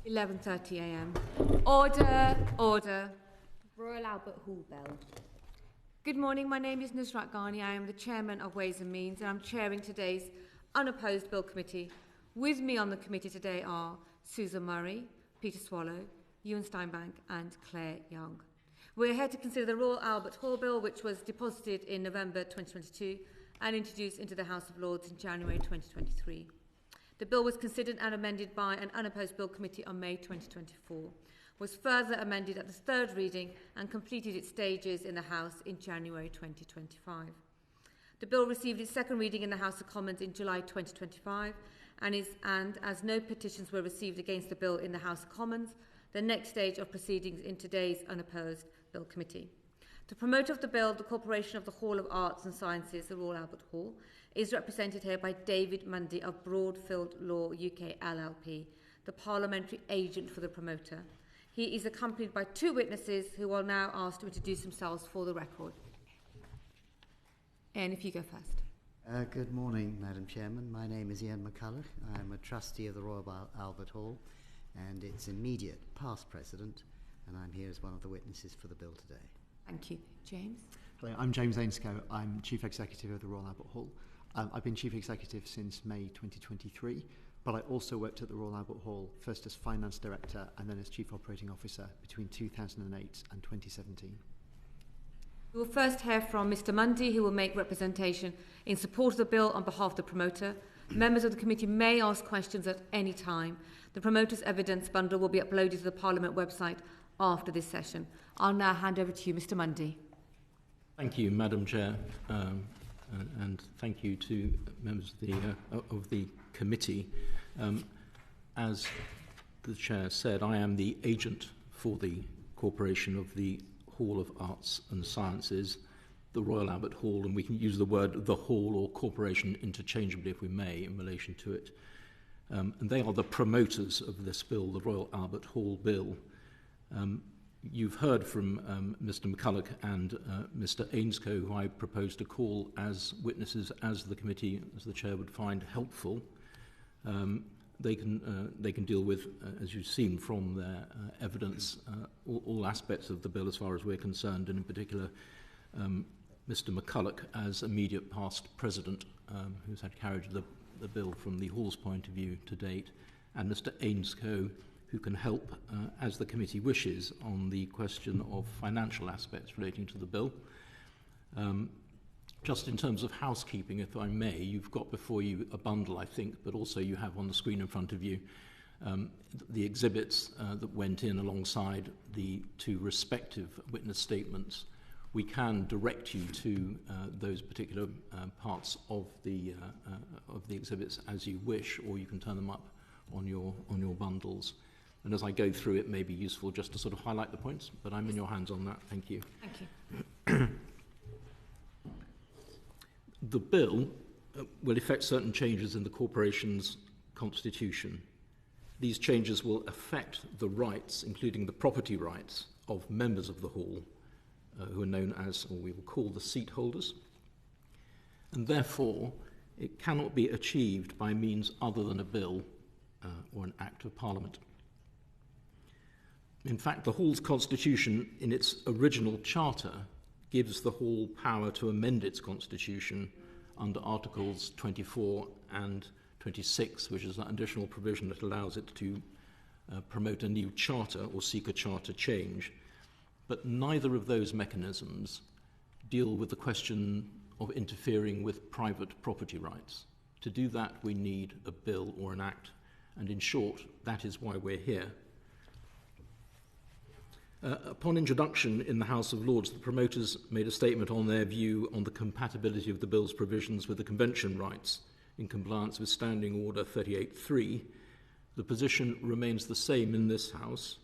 11:30 a.m. Order, order. Royal Albert Hall bell. Good morning, my name is Nusrat Ghani. I am the Chairman of Ways and Means and I'm chairing today's unopposed bill committee. With me on the committee today are Susan Murray, Peter Swallow, Ewan Steinbank and Claire Young. We're here to consider the Royal Albert Hall bill, which was deposited in November 2022 and introduced into the House of Lords in January 2023. The bill was considered and amended by an unopposed bill committee on May 2024, was further amended at the third reading and completed its stages in the House in January 2025. The bill received its second reading in the House of Commons in July 2025 and as no petitions were received against the bill in the House of Commons, the next stage of proceedings in today's unopposed bill committee. The promoter of the bill, the Corporation of the Hall of Arts and Sciences, the Royal Albert Hall, is represented here by David Mundy of Broadfield Law UK LLP, the parliamentary agent for the promoter. He is accompanied by two witnesses who are now asked to introduce themselves for the record. Ian, if you go first. Good morning, Madam Chairman. My name is Ian McCulloch. I'm a trustee of the Royal Albert Hall and its immediate past president, and I'm here as one of the witnesses for the bill today. Thank you. James? Hello, I'm James Ainscough. I'm Chief Executive of the Royal Albert Hall. I've been Chief Executive since May 2023, but I also worked at the Royal Albert Hall, first as Finance Director and then as Chief Operating Officer between 2008 and 2017. We will first hear from Mr Mundy, who will make representation in support of the bill on behalf of the promoter. Members of the committee may ask questions at any time. The promoter's evidence bundle will be uploaded to the Parliament website after this session. I'll now hand over to you, Mr Mundy. Thank you, Madam Chair, and thank you to members of the committee. As the Chair said, I am the agent for the Corporation of the Hall of Arts and Sciences, the Royal Albert Hall, and we can use the word the Hall or Corporation interchangeably if we may in relation to it. And they are the promoters of this bill, the Royal Albert Hall Bill. You've heard from Mr McCulloch and Mr Ainscough, who I propose to call as witnesses as the committee, as the Chair would find helpful. They can deal with, as you've seen from their evidence, all aspects of the bill as far as we're concerned, and in particular Mr McCulloch as immediate past president, who's had carriage of the bill from the Hall's point of view to date, and Mr Ainscough, who can help, as the committee wishes, on the question of financial aspects relating to the bill. Just in terms of housekeeping, if I may, you've got before you a bundle, I think, but also you have on the screen in front of you the exhibits that went in alongside the two respective witness statements. We can direct you to those particular parts of the exhibits as you wish, or you can turn them up on your bundles. And as I go through, it may be useful just to sort of highlight the points, but I'm in your hands on that. Thank you. Thank you. The bill will effect certain changes in the corporation's constitution. These changes will affect the rights, including the property rights, of members of the Hall, who are known as, or we will call, the seat holders. And therefore, it cannot be achieved by means other than a bill or an Act of Parliament. In fact, the Hall's constitution, in its original charter, gives the Hall power to amend its constitution under Articles 24 and 26, which is an additional provision that allows it to promote a new charter or seek a charter change. But neither of those mechanisms deal with the question of interfering with private property rights. To do that, we need a bill or an act, and in short, that is why we're here. Upon introduction in the House of Lords, the promoters made a statement on their view on the compatibility of the bill's provisions with the Convention rights in compliance with Standing Order 38.3. The position remains the same in this House.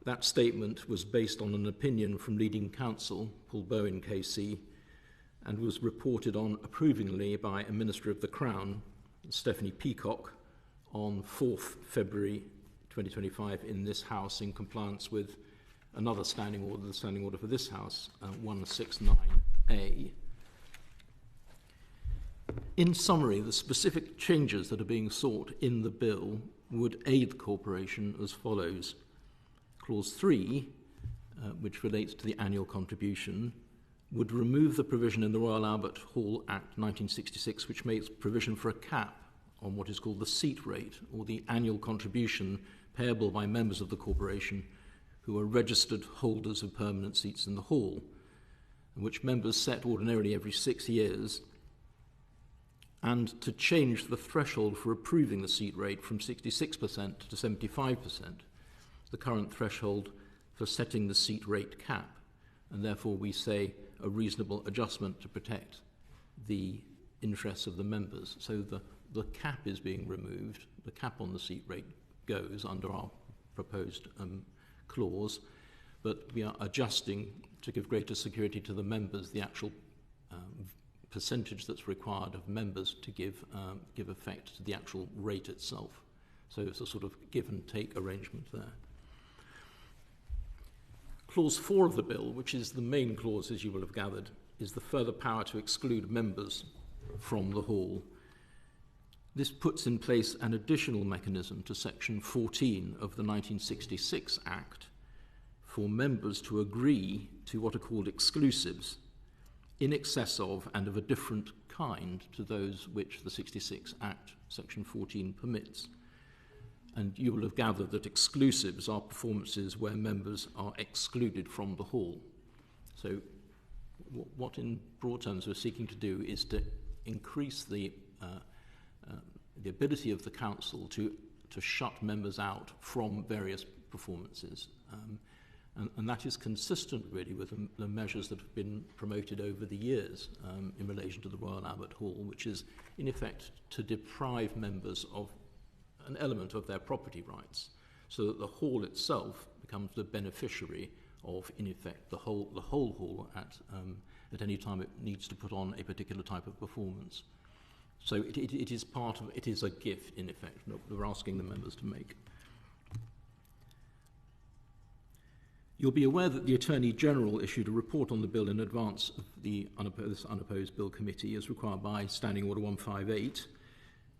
That statement was based on an opinion from leading counsel, Paul Bowen KC, and was reported on approvingly by a Minister of the Crown, Stephanie Peacock, on 4th February 2025 in this House in compliance with another standing order, the standing order for this House, 169A. In summary, the specific changes that are being sought in the bill would aid the corporation as follows. Clause 3, which relates to the annual contribution, would remove the provision in the Royal Albert Hall Act 1966 which makes provision for a cap on what is called the seat rate, or the annual contribution payable by members of the corporation who are registered holders of permanent seats in the hall, which members set ordinarily every 6 years, and to change the threshold for approving the seat rate from 66% to 75%, the current threshold for setting the seat rate cap, and therefore we say a reasonable adjustment to protect the interests of the members. So the cap is being removed, the cap on the seat rate goes under our proposed clause, but we are adjusting to give greater security to the members the actual percentage that's required of members to give effect to the actual rate itself. So it's a sort of give and take arrangement there. Clause 4 of the bill, which is the main clause, as you will have gathered, is the further power to exclude members from the hall. This puts in place an additional mechanism to Section 14 of the 1966 Act for members to agree to what are called exclusives in excess of and of a different kind to those which the 66 Act, Section 14, permits. And you will have gathered that exclusives are performances where members are excluded from the hall. So what in broad terms we're seeking to do is to increase the ability of the council to shut members out from various performances. And that is consistent really with the measures that have been promoted over the years in relation to the Royal Albert Hall, which is in effect to deprive members of an element of their property rights, so that the hall itself becomes the beneficiary of, in effect, the whole hall at any time it needs to put on a particular type of performance. So it is part of, it is a gift, in effect, that we're asking the members to make. You'll be aware that the Attorney General issued a report on the bill in advance of this unopposed bill committee, as required by Standing Order 158.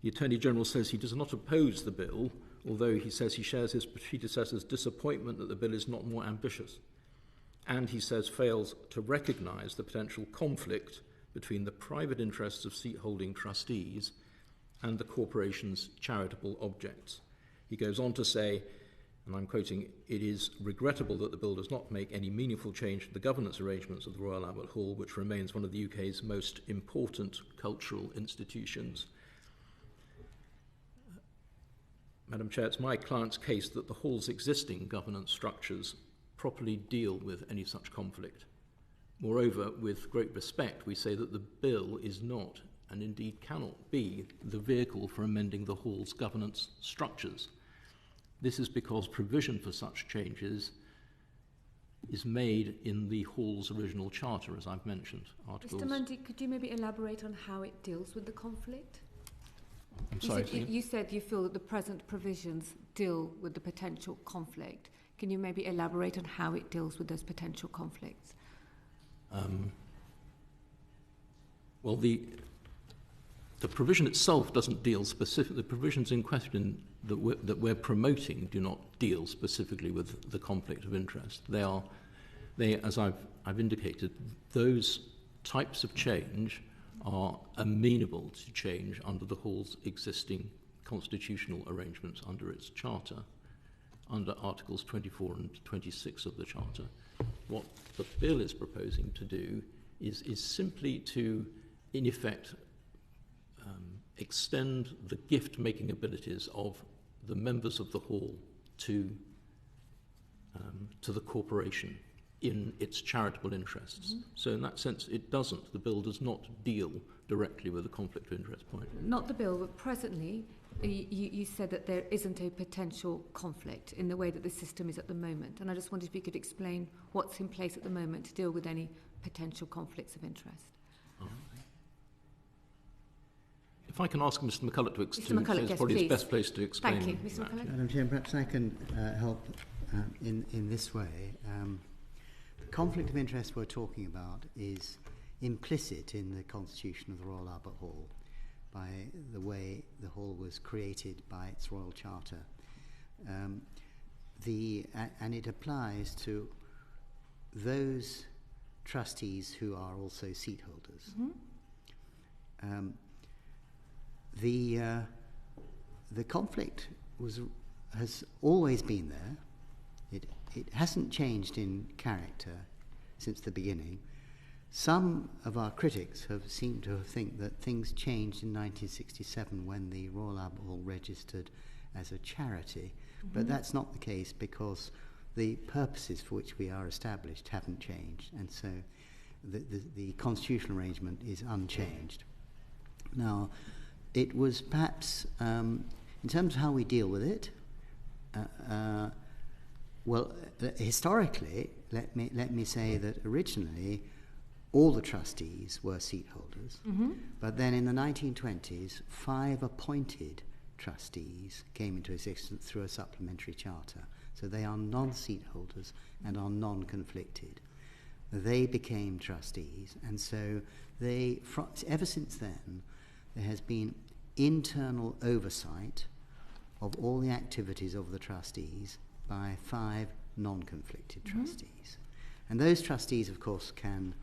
The Attorney General says he does not oppose the bill, although he says he shares his predecessor's disappointment that the bill is not more ambitious. And he says fails to recognise the potential conflict between the private interests of seat-holding trustees and the corporation's charitable objects. He goes on to say, and I'm quoting, "It is regrettable that the bill does not make any meaningful change to the governance arrangements of the Royal Albert Hall, which remains one of the UK's most important cultural institutions." Madam Chair, it's my client's case that the Hall's existing governance structures properly deal with any such conflict. Moreover, with great respect, we say that the bill is not, and indeed cannot be, the vehicle for amending the Hall's governance structures. This is because provision for such changes is made in the Hall's original charter, as I've mentioned. Articles. Mr. Mundy, could you maybe elaborate on how it deals with the conflict? I'm sorry. You said you feel that the present provisions deal with the potential conflict. Can you maybe elaborate on how it deals with those potential conflicts? Well, the provision itself doesn't deal specifically. The provisions in question that we're promoting do not deal specifically with the conflict of interest. They, as I've indicated, those types of change are amenable to change under the Hall's existing constitutional arrangements under its charter, under Articles 24 and 26 of the charter. What the bill is proposing to do is simply to, in effect, extend the gift-making abilities of the members of the Hall to the corporation in its charitable interests. Mm-hmm. So in that sense, the bill does not deal directly with the conflict of interest point. Not the bill, but presently, you said that there isn't a potential conflict in the way that the system is at the moment. And I just wondered if you could explain what's in place at the moment to deal with any potential conflicts of interest. If I can ask Mr. McCulloch to Mr. McCulloch, it's yes, probably please. the best place to explain. Thank you, Mr. McCulloch. Madam Chair, perhaps I can help in this way. The conflict of interest we're talking about is implicit in the constitution of the Royal Albert Hall. by the way the hall was created by its royal charter. And it applies to those trustees who are also seat holders. The conflict has always been there. It hasn't changed in character since the beginning. Some of our critics have seemed to think that things changed in 1967 when the Royal Albert Hall registered as a charity, but that's not the case, because the purposes for which we are established haven't changed, and so the constitutional arrangement is unchanged. Now, it was perhaps, in terms of how we deal with it, historically, let me say that originally all the trustees were seat holders, but then in the 1920s, 5 appointed trustees came into existence through a supplementary charter. So they are non-seat holders and are non-conflicted. They became trustees, and so ever since then, there has been internal oversight of all the activities of the trustees by 5 non-conflicted trustees. And those trustees, of course, can,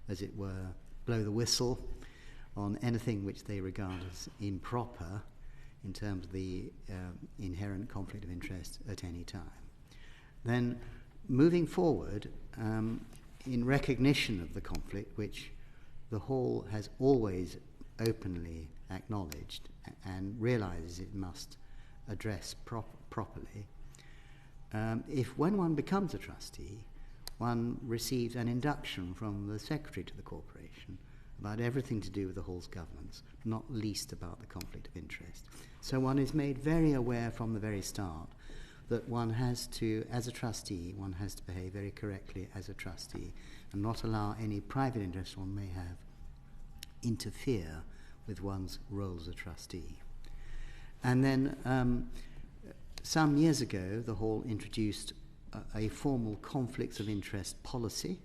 as it were, blow the whistle on anything which they regard as improper in terms of the inherent conflict of interest at any time. Then, moving forward, in recognition of the conflict, which the Hall has always openly acknowledged and realises it must address properly, when one becomes a trustee, one receives an induction from the Secretary to the Corporation about everything to do with the Hall's governance, not least about the conflict of interest. So one is made very aware from the very start that one has to, as a trustee, one has to behave very correctly as a trustee and not allow any private interest one may have interfere with one's role as a trustee. And then some years ago, the Hall introduced a formal conflicts of interest policy,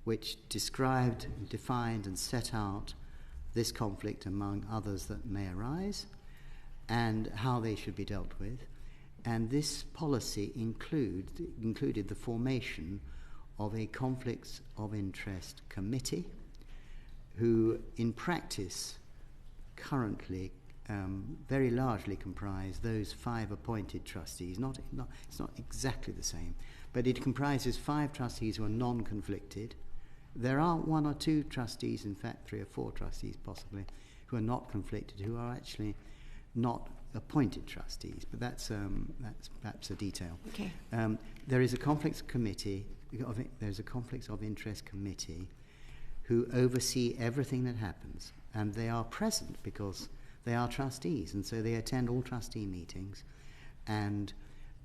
which described, defined and set out this conflict among others that may arise and how they should be dealt with. And this policy included the formation of a conflicts of interest committee, who in practice currently very largely comprise those 5 appointed trustees. It's not exactly the same, but it comprises 5 trustees who are non-conflicted. There are 1 or 2 trustees, in fact 3 or 4 trustees possibly, who are not conflicted, who are actually not appointed trustees, but that's perhaps a detail. Okay. There is a conflicts committee. There's a conflicts of interest committee who oversee everything that happens, and they are present because they are trustees, and so they attend all trustee meetings, and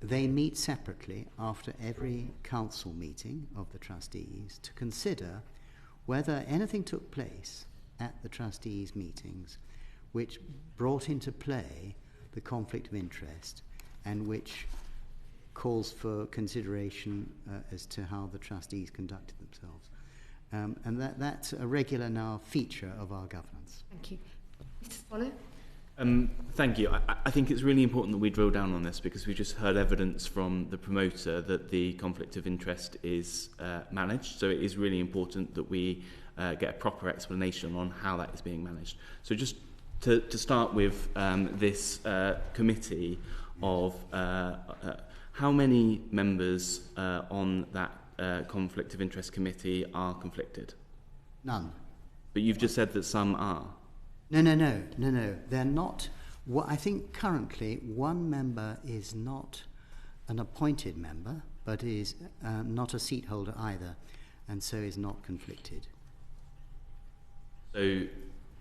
they meet separately after every council meeting of the trustees to consider whether anything took place at the trustees' meetings which brought into play the conflict of interest and which calls for consideration as to how the trustees conducted themselves. And that's a regular now feature of our governance. Thank you. Mr. Swallow? Thank you. I think it's really important that we drill down on this, because we just heard evidence from the promoter that the conflict of interest is managed. So it is really important that we get a proper explanation on how that is being managed. So just to start with this committee of how many members on that conflict of interest committee are conflicted? None. But you've just said that some are. No. They're not. I think currently 1 member is not an appointed member, but is not a seat holder either, and so is not conflicted. So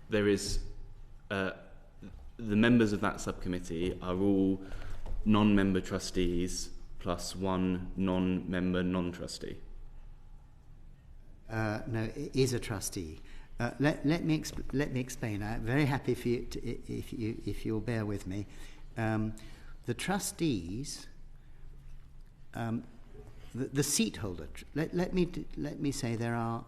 there is the members of that subcommittee are all non-member trustees plus 1 non-member non-trustee. No, it is a trustee. Let me explain. I'm very happy for you if you'll bear with me. The trustees, the seat holder. Let me say there are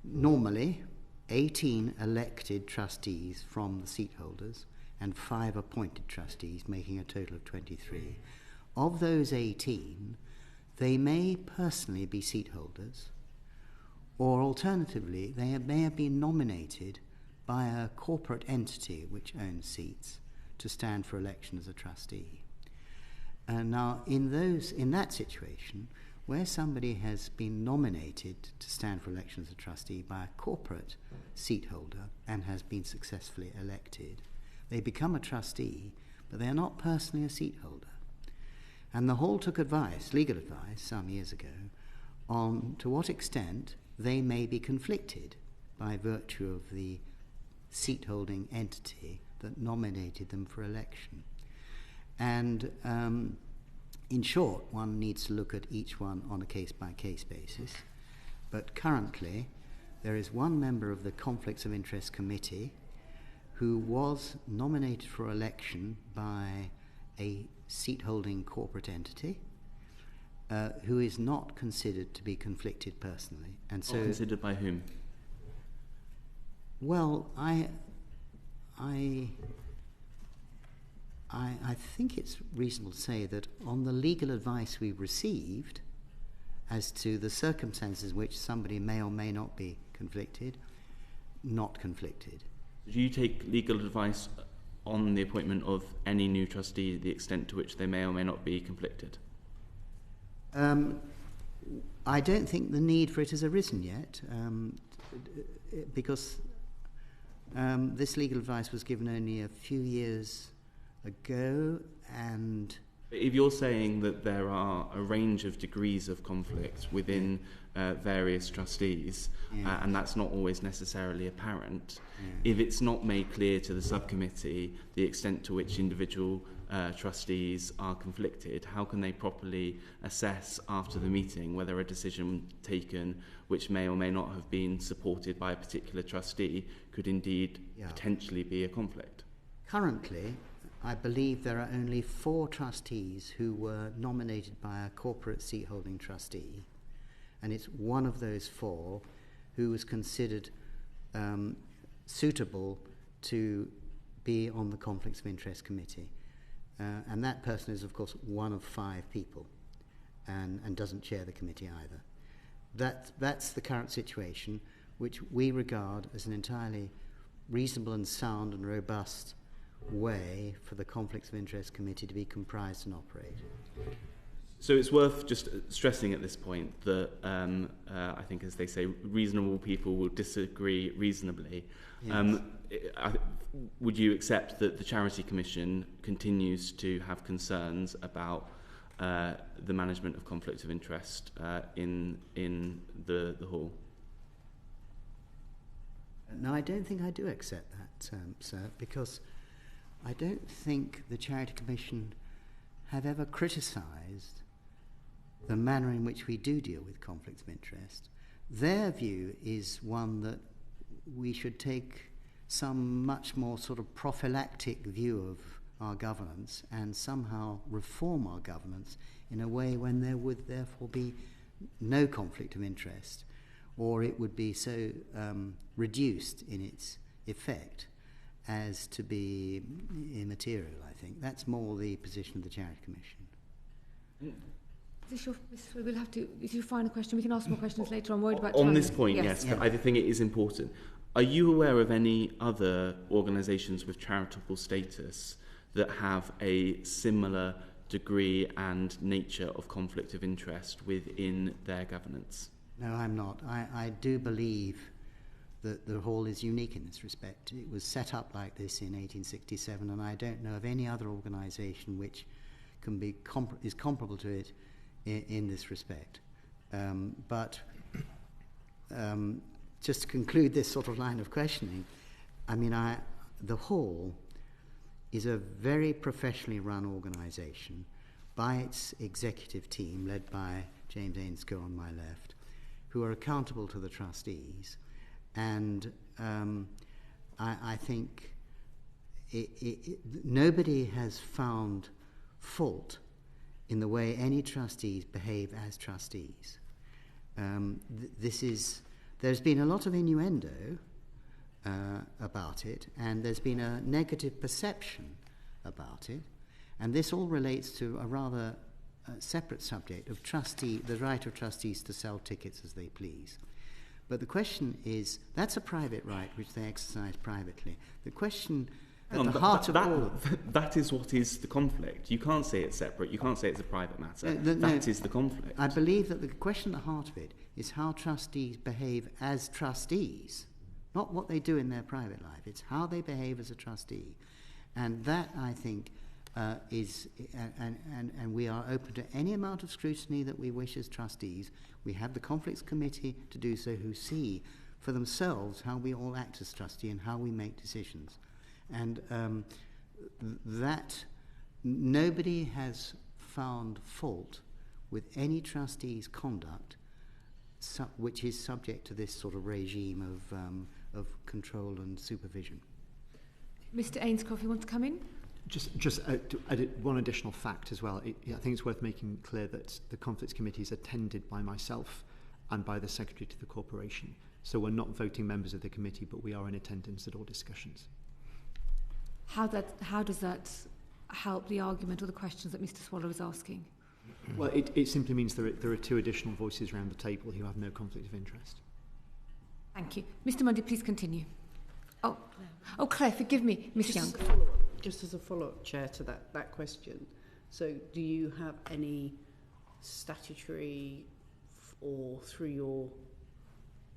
normally 18 elected trustees from the seat holders and 5 appointed trustees, making a total of 23. Of those 18, they may personally be seat holders, or alternatively, they may have been nominated by a corporate entity which owns seats to stand for election as a trustee. Now, in that situation, where somebody has been nominated to stand for election as a trustee by a corporate seat holder and has been successfully elected, they become a trustee, but they are not personally a seat holder. And the Hall took legal advice, some years ago, on to what extent they may be conflicted by virtue of the seat-holding entity that nominated them for election. And in short, one needs to look at each one on a case-by-case basis. But currently, there is one member of the Conflicts of Interest Committee who was nominated for election by a seat-holding corporate entity who is not considered to be conflicted personally. And so, considered by whom? Well, I think it's reasonable to say that on the legal advice we received as to the circumstances in which somebody may or may not be conflicted, not conflicted. Do you take legal advice on the appointment of any new trustee, the extent to which they may or may not be conflicted? I don't think the need for it has arisen yet, because this legal advice was given only a few years ago, and if you're saying that there are a range of degrees of conflict within various trustees, and that's not always necessarily apparent, if it's not made clear to the subcommittee the extent to which individual trustees are conflicted, how can they properly assess after the meeting whether a decision taken which may or may not have been supported by a particular trustee could indeed potentially be a conflict? Currently, I believe there are only 4 trustees who were nominated by a corporate seat-holding trustee, and it's one of those 4 who was considered suitable to be on the Conflicts of Interest Committee. And that person is, of course, one of 5 people and doesn't chair the committee either. That's the current situation, which we regard as an entirely reasonable and sound and robust way for the Conflicts of Interest Committee to be comprised and operate. So it's worth just stressing at this point that I think, as they say, reasonable people will disagree reasonably. Yes. Would you accept that the Charity Commission continues to have concerns about the management of conflict of interest in the Hall? No, I don't think I do accept that, sir, because I don't think the Charity Commission have ever criticised the manner in which we do deal with conflicts of interest. Their view is one that we should take some much more sort of prophylactic view of our governance and somehow reform our governance in a way when there would therefore be no conflict of interest, or it would be so reduced in its effect as to be immaterial, I think. That's more the position of the Charity Commission. We'll have to, if you find a question, we can ask more questions later. I'm worried about on time. This point, yes, Yeah. I think it is important. Are you aware of any other organisations with charitable status that have a similar degree and nature of conflict of interest within their governance? No, I'm not. I do believe that the Hall is unique in this respect. It was set up like this in 1867, and I don't know of any other organisation which can be is comparable to it in this respect. But just to conclude this sort of line of questioning, I mean, the Hall is a very professionally run organisation by its executive team, led by James Ainscough on my left, who are accountable to the trustees. And I think nobody has found fault in the way any trustees behave as trustees. There's been a lot of innuendo about it, and there's been a negative perception about it, and this all relates to a rather separate subject of the right of trustees to sell tickets as they please. But the question is, that's a private right which they exercise privately. The question at the heart of all... That is what is the conflict. You can't say it's separate. You can't say it's a private matter. That is the conflict. I believe that the question at the heart of it is how trustees behave as trustees, not what they do in their private life. It's how they behave as a trustee. And that, I think, is... And we are open to any amount of scrutiny that we wish as trustees. We have the Conflicts Committee to do so, who see for themselves how we all act as trustee and how we make decisions. And that nobody has found fault with any trustee's conduct which is subject to this sort of regime of control and supervision. Mr. Ainscough, if you want to come in? Just to add one additional fact as well. I think it's worth making clear that the Conflicts Committee is attended by myself and by the Secretary to the Corporation. So we're not voting members of the committee, but we are in attendance at all discussions. How does that help the argument or the questions that Mr. Swallow is asking? Well, it simply means there are two additional voices around the table who have no conflict of interest. Thank you. Mr. Mundy, please continue. Oh, Claire, forgive me, Miss Young. Just as a follow-up, Chair, to that question. So do you have any statutory or through your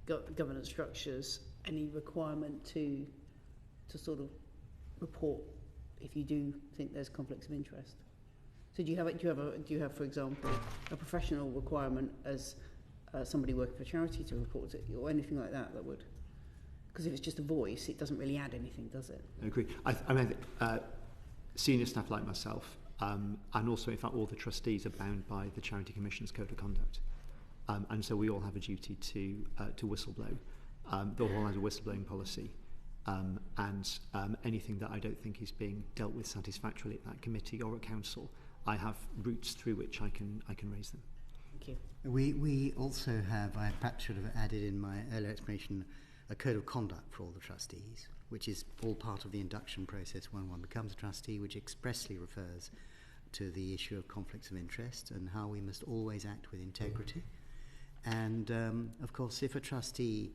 governance structures any requirement to sort of report if you do think there's conflicts of interest? So do you have, for example, a professional requirement as somebody working for charity to report it, or anything like that would? Because if it's just a voice, it doesn't really add anything, does it? I agree. I mean, senior staff like myself, and also, in fact, all the trustees are bound by the Charity Commission's Code of Conduct. And so we all have a duty to whistleblow. The hall has a whistleblowing policy. And anything that I don't think is being dealt with satisfactorily at that committee or at council, I have routes through which I can raise them. Thank you. We also have, I perhaps should have added in my earlier explanation, a code of conduct for all the trustees, which is all part of the induction process when one becomes a trustee, which expressly refers to the issue of conflicts of interest and how we must always act with integrity. And, of course, if a trustee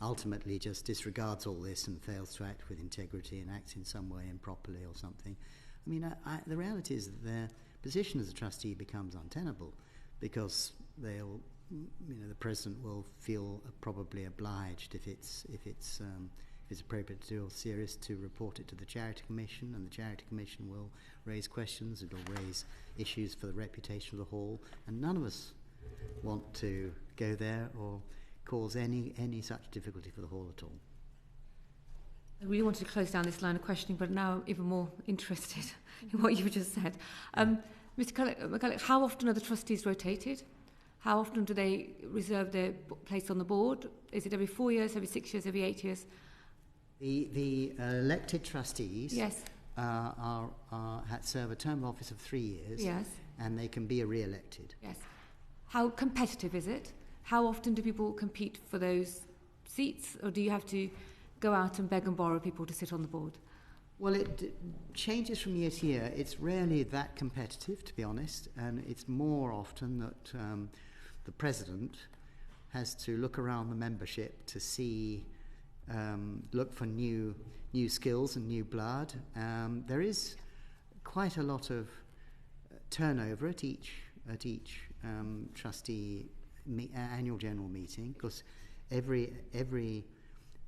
ultimately just disregards all this and fails to act with integrity and acts in some way improperly or something, I mean, the reality is that their position as a trustee becomes untenable, because they'll, the president will feel probably obliged, if it's appropriate to do or serious, to report it to the Charity Commission, and the Charity Commission will raise questions. It will raise issues for the reputation of the hall, and none of us want to go there or cause any such difficulty for the hall at all. I really wanted to close down this line of questioning, but now even more interested in what you've just said. Mr. McCulloch, how often are the trustees rotated? How often do they reserve their place on the board? Is it every 4 years, every 6 years, every 8 years? The elected trustees yes. Serve a term of office of 3 years, yes. And they can be re-elected. Yes. How competitive is it? How often do people compete for those seats, or do you have to go out and beg and borrow people to sit on the board? Well, it changes from year to year. It's rarely that competitive, to be honest, and it's more often that the president has to look around the membership to see, look for new skills and new blood. There is quite a lot of turnover at each trustee annual general meeting, because every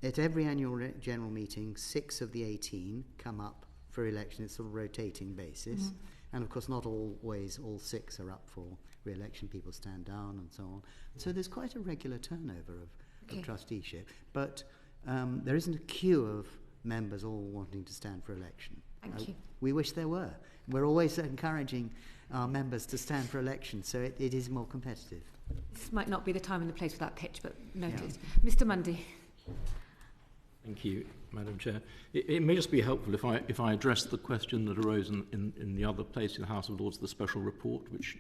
annual general meeting, 6 of the 18 come up for election. It's sort of rotating basis. Mm-hmm. And of course, not always all 6 are up for re-election. People stand down and so on. So there's quite a regular turnover of trusteeship. But there isn't a queue of members all wanting to stand for election. Thank you. We wish there were. We're always encouraging our members to stand for election, so it is more competitive. This might not be the time and the place for that pitch, but noted. Yeah. Mr. Mundy. Thank you, Madam Chair. It may just be helpful if I address the question that arose in the other place in the House of Lords, the special report, which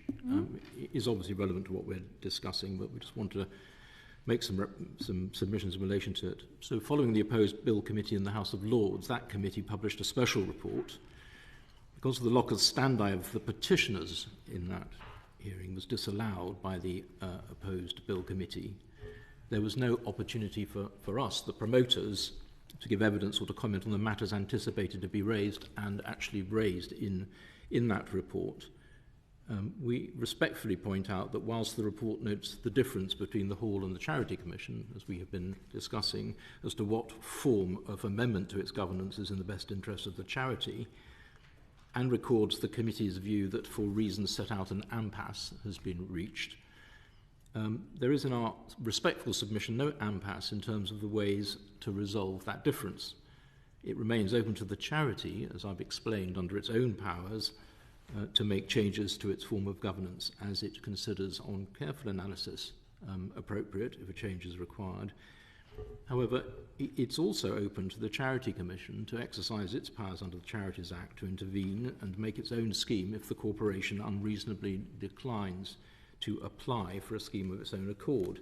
is obviously relevant to what we're discussing, but we just want to make some submissions in relation to it. So following the opposed bill committee in the House of Lords, that committee published a special report. Because of the locus standi of the petitioners in that hearing was disallowed by the opposed bill committee, there was no opportunity for us, the promoters, to give evidence or to comment on the matters anticipated to be raised and actually raised in that report. We respectfully point out that whilst the report notes the difference between the Hall and the Charity Commission, as we have been discussing, as to what form of amendment to its governance is in the best interest of the charity, and records the committee's view that for reasons set out an impasse has been reached, there is in our respectful submission no impasse in terms of the ways to resolve that difference. It remains open to the charity, as I've explained, under its own powers, to make changes to its form of governance as it considers on careful analysis appropriate if a change is required. However, it's also open to the Charity Commission to exercise its powers under the Charities Act to intervene and make its own scheme if the corporation unreasonably declines to apply for a scheme of its own accord.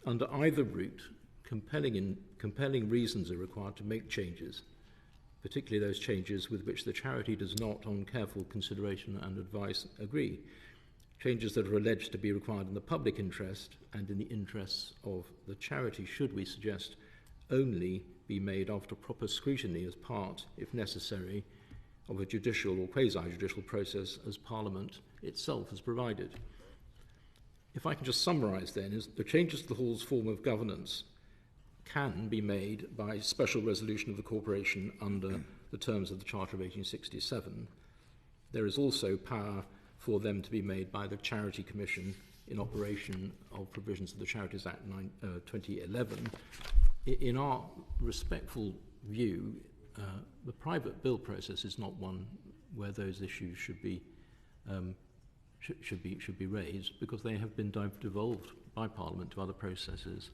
Under either route, compelling reasons are required to make changes, particularly those changes with which the charity does not, on careful consideration and advice, agree. Changes that are alleged to be required in the public interest and in the interests of the charity should, we suggest, only be made after proper scrutiny as part, if necessary, of a judicial or quasi-judicial process as Parliament itself has provided. If I can just summarise then, is the changes to the Hall's form of governance can be made by special resolution of the corporation under the terms of the Charter of 1867. There is also power for them to be made by the Charity Commission in operation of provisions of the Charities Act 2011. In our respectful view, the private bill process is not one where those issues should be raised, because they have been devolved by Parliament to other processes.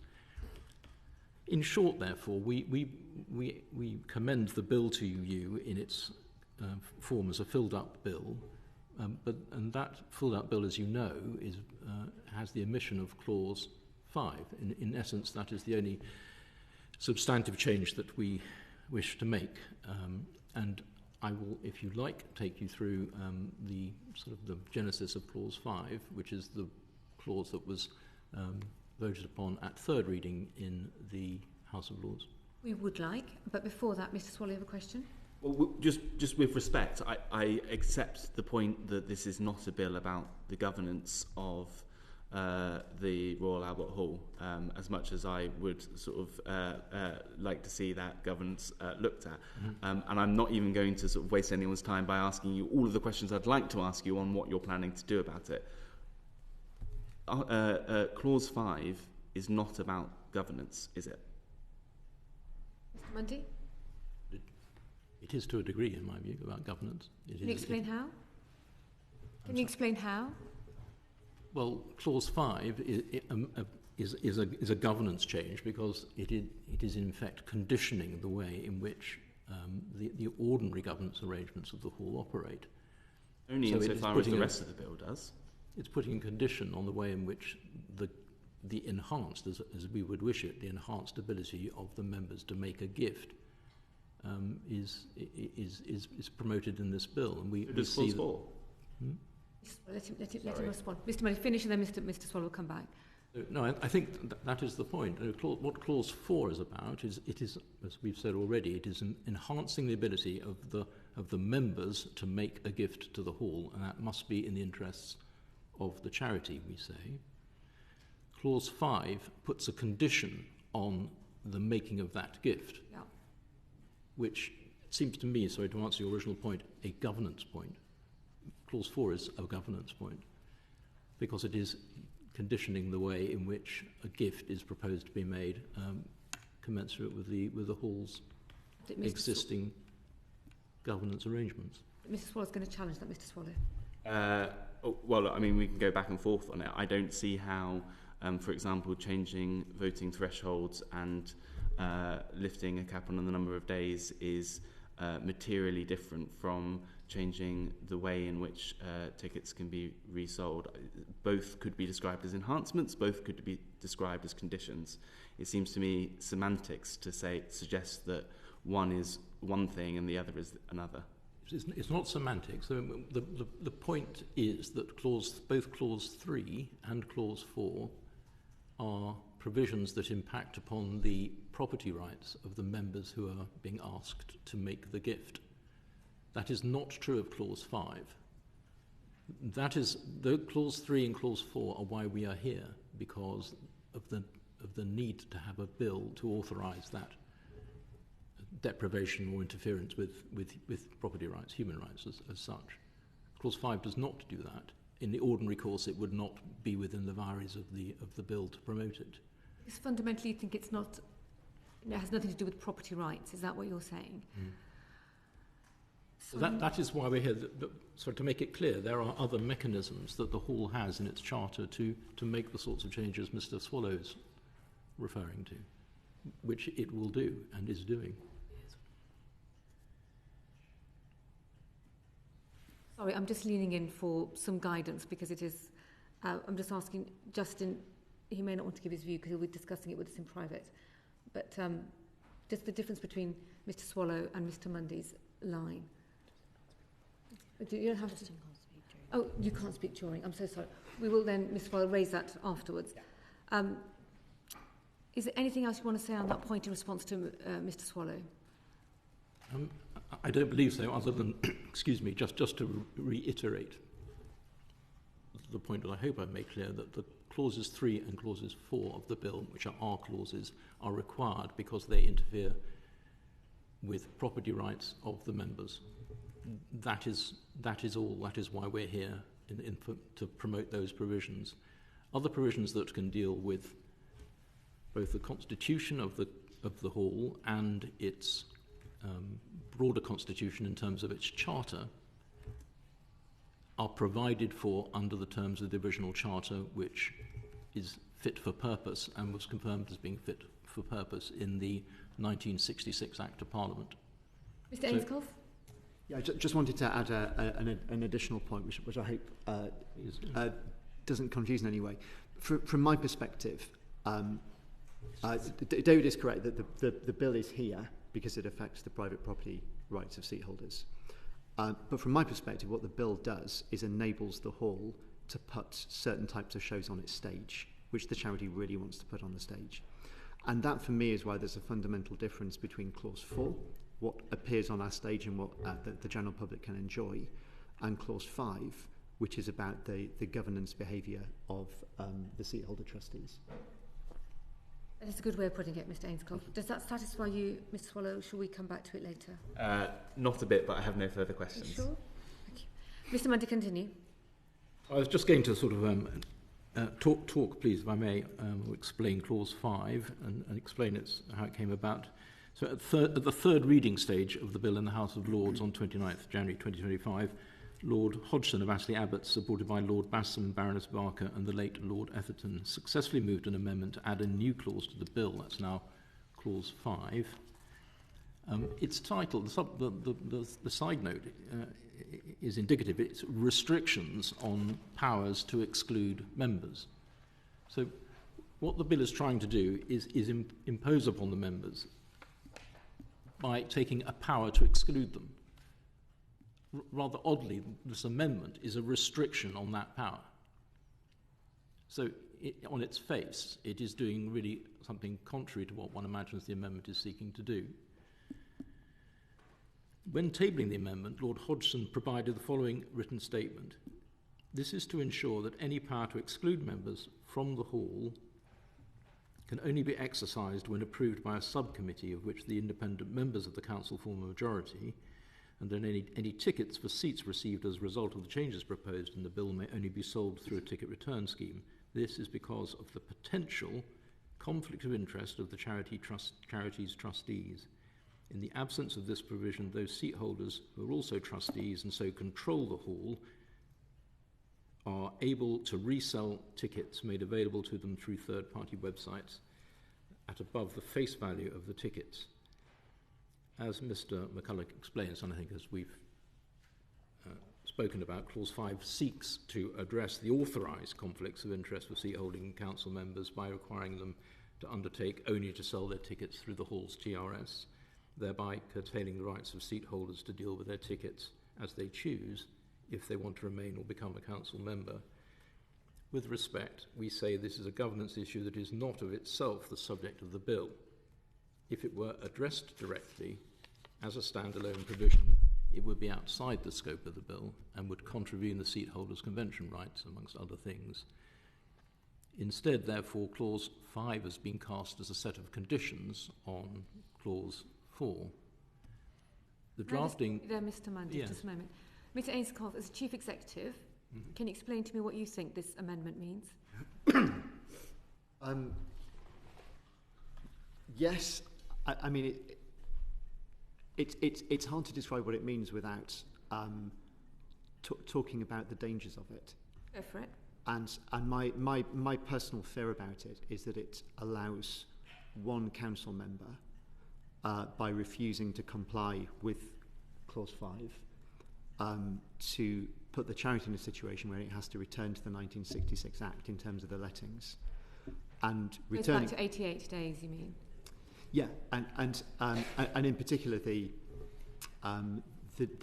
In short, therefore, we commend the bill to you in its form as a filled-up bill, and that filled-up bill, as you know, has the omission of Clause 5. In essence, that is the only substantive change that we wish to make, and I will, if you like, take you through the sort of the genesis of Clause 5, which is the clause that was voted upon at third reading in the House of Lords. We would like, but before that, Mr. Swallow, you have a question? Well, just with respect, I accept the point that this is not a bill about the governance of the Royal Albert Hall, as much as I would sort of like to see that governance looked at. And I'm not even going to sort of waste anyone's time by asking you all of the questions I'd like to ask you on what you're planning to do about it. Clause 5 is not about governance, is it? Mr. Mundy? It is to a degree, in my view, about governance. Can you explain how? Can you explain how? Well, Clause 5 is a governance change because it is in fact conditioning the way in which the ordinary governance arrangements of the Hall operate. Only so insofar as the rest of the bill does. It's putting a condition on the way in which the enhanced, as we would wish it, the enhanced ability of the members to make a gift is promoted in this bill, and we see that. Let him respond. Mr. Mundy, finish, and then Mr. Swallow will come back. No, I think that is the point. What Clause 4 is about is, it is, as we've said already, it is enhancing the ability of the members to make a gift to the Hall, and that must be in the interests of the charity, we say. Clause 5 puts a condition on the making of that gift, which seems to me, sorry, to answer your original point, a governance point. Clause 4 is a governance point because it is conditioning the way in which a gift is proposed to be made commensurate with the Hall's existing governance arrangements. Mr. Swallow's going to challenge that, Mr. Swallow. Well, I mean, we can go back and forth on it. I don't see how, for example, changing voting thresholds and lifting a cap on the number of days is materially different from changing the way in which tickets can be resold. Both could be described as enhancements, both could be described as conditions. It seems to me semantics to suggest that one is one thing and the other is another. It's not semantics. The point is that both Clause 3 and Clause 4 are provisions that impact upon the property rights of the members who are being asked to make the gift. That is not true of Clause 5. Clause 3 and Clause 4 are why we are here, because of the need to have a bill to authorise that deprivation or interference with property rights, human rights as such. Clause 5 does not do that. In the ordinary course, it would not be within the varies of the bill to promote it. Because fundamentally, you think it has nothing to do with property rights. Is that what you're saying? Mm. So that is why we're here. So to make it clear, there are other mechanisms that the Hall has in its charter to make the sorts of changes Mr. Swallow's referring to, which it will do and is doing. Sorry, I'm just leaning in for some guidance because it is. I'm just asking Justin. He may not want to give his view because he'll be discussing it with us in private. But just the difference between Mr. Swallow and Mr. Mundy's line. You don't have to. Oh, you can't speak during. I'm so sorry. We will then, Mr. Swallow, raise that afterwards. Is there anything else you want to say on that point in response to Mr. Swallow? I don't believe so, other than, excuse me, just to reiterate the point that I hope I've made clear, that the clauses 3 and clauses 4 of the bill, which are our clauses, are required because they interfere with property rights of the members. That is all. That is why we're here, to promote those provisions. Other provisions that can deal with both the constitution of the Hall and its broader constitution in terms of its charter are provided for under the terms of the original charter, which is fit for purpose and was confirmed as being fit for purpose in the 1966 Act of Parliament. Mr. Ainscough? Yeah, I just wanted to add an additional point, which I hope doesn't confuse in any way. From my perspective, David is correct that the bill is here because it affects the private property rights of seat holders. But from my perspective, what the bill does is enables the Hall to put certain types of shows on its stage, which the charity really wants to put on the stage. And that, for me, is why there's a fundamental difference between Clause 4, what appears on our stage and what the general public can enjoy, and Clause 5, which is about the governance behaviour of the seat holder trustees. That is a good way of putting it, Mr. Ainscough. Does that satisfy you, Mr. Swallow? Shall we come back to it later? Not a bit, but I have no further questions. Sure? Thank you. Mr. Mundy, continue. I was just going to sort of talk, please, if I may, explain Clause 5 and explain how it came about. So at the third reading stage of the bill in the House of Lords on 29th January 2025, Lord Hodgson of Astley Abbott, supported by Lord Bassam, Baroness Barker and the late Lord Etherton, successfully moved an amendment to add a new clause to the bill. That's now Clause 5. Its title, the side note, is indicative. It's restrictions on powers to exclude members. So what the bill is trying to do is impose upon the members by taking a power to exclude them. Rather oddly, this amendment is a restriction on that power. So on its face, it is doing really something contrary to what one imagines the amendment is seeking to do. When tabling the amendment, Lord Hodgson provided the following written statement. This is to ensure that any power to exclude members from the Hall can only be exercised when approved by a subcommittee of which the independent members of the Council form a majority, and then any tickets for seats received as a result of the changes proposed in the bill may only be sold through a ticket return scheme. This is because of the potential conflict of interest of the charity's trustees. In the absence of this provision, those seat holders who are also trustees and so control the Hall are able to resell tickets made available to them through third-party websites at above the face value of the tickets. As Mr. McCulloch explains, and I think as we've spoken about, Clause 5 seeks to address the authorised conflicts of interest for seat holding council members by requiring them to undertake only to sell their tickets through the Hall's TRS, thereby curtailing the rights of seat holders to deal with their tickets as they choose if they want to remain or become a council member. With respect, we say this is a governance issue that is not of itself the subject of the bill. If it were addressed directly as a standalone provision, it would be outside the scope of the bill and would contravene the seat holders' convention rights, amongst other things. Instead, therefore, Clause 5 has been cast as a set of conditions on Clause 4. The drafting... Mr. Mundy, yes. Just a moment. Mr. Ainscough, as Chief Executive, can you explain to me what you think this amendment means? Yes, I mean, it's hard to describe what it means without talking about the dangers of it. Go for it. And my personal fear about it is that it allows one council member, by refusing to comply with Clause 5, to put the charity in a situation where it has to return to the 1966 Act in terms of the lettings. And returning... Goes back to 88 days, you mean? Yeah, and in particular the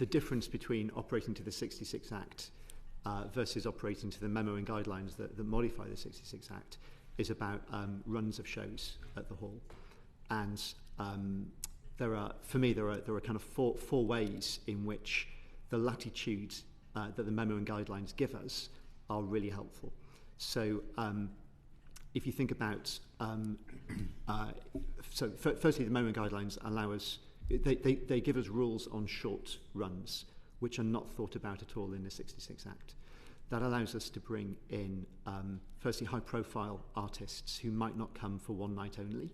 difference between operating to the 66 Act versus operating to the memo and guidelines that modify the 66 Act is about runs of shows at the Hall. And there are kind of four ways in which the latitude that the memo and guidelines give us are really helpful. So if you think about, firstly, the memo and guidelines allow us, they give us rules on short runs, which are not thought about at all in the 66 Act. That allows us to bring in, firstly, high-profile artists who might not come for one night only,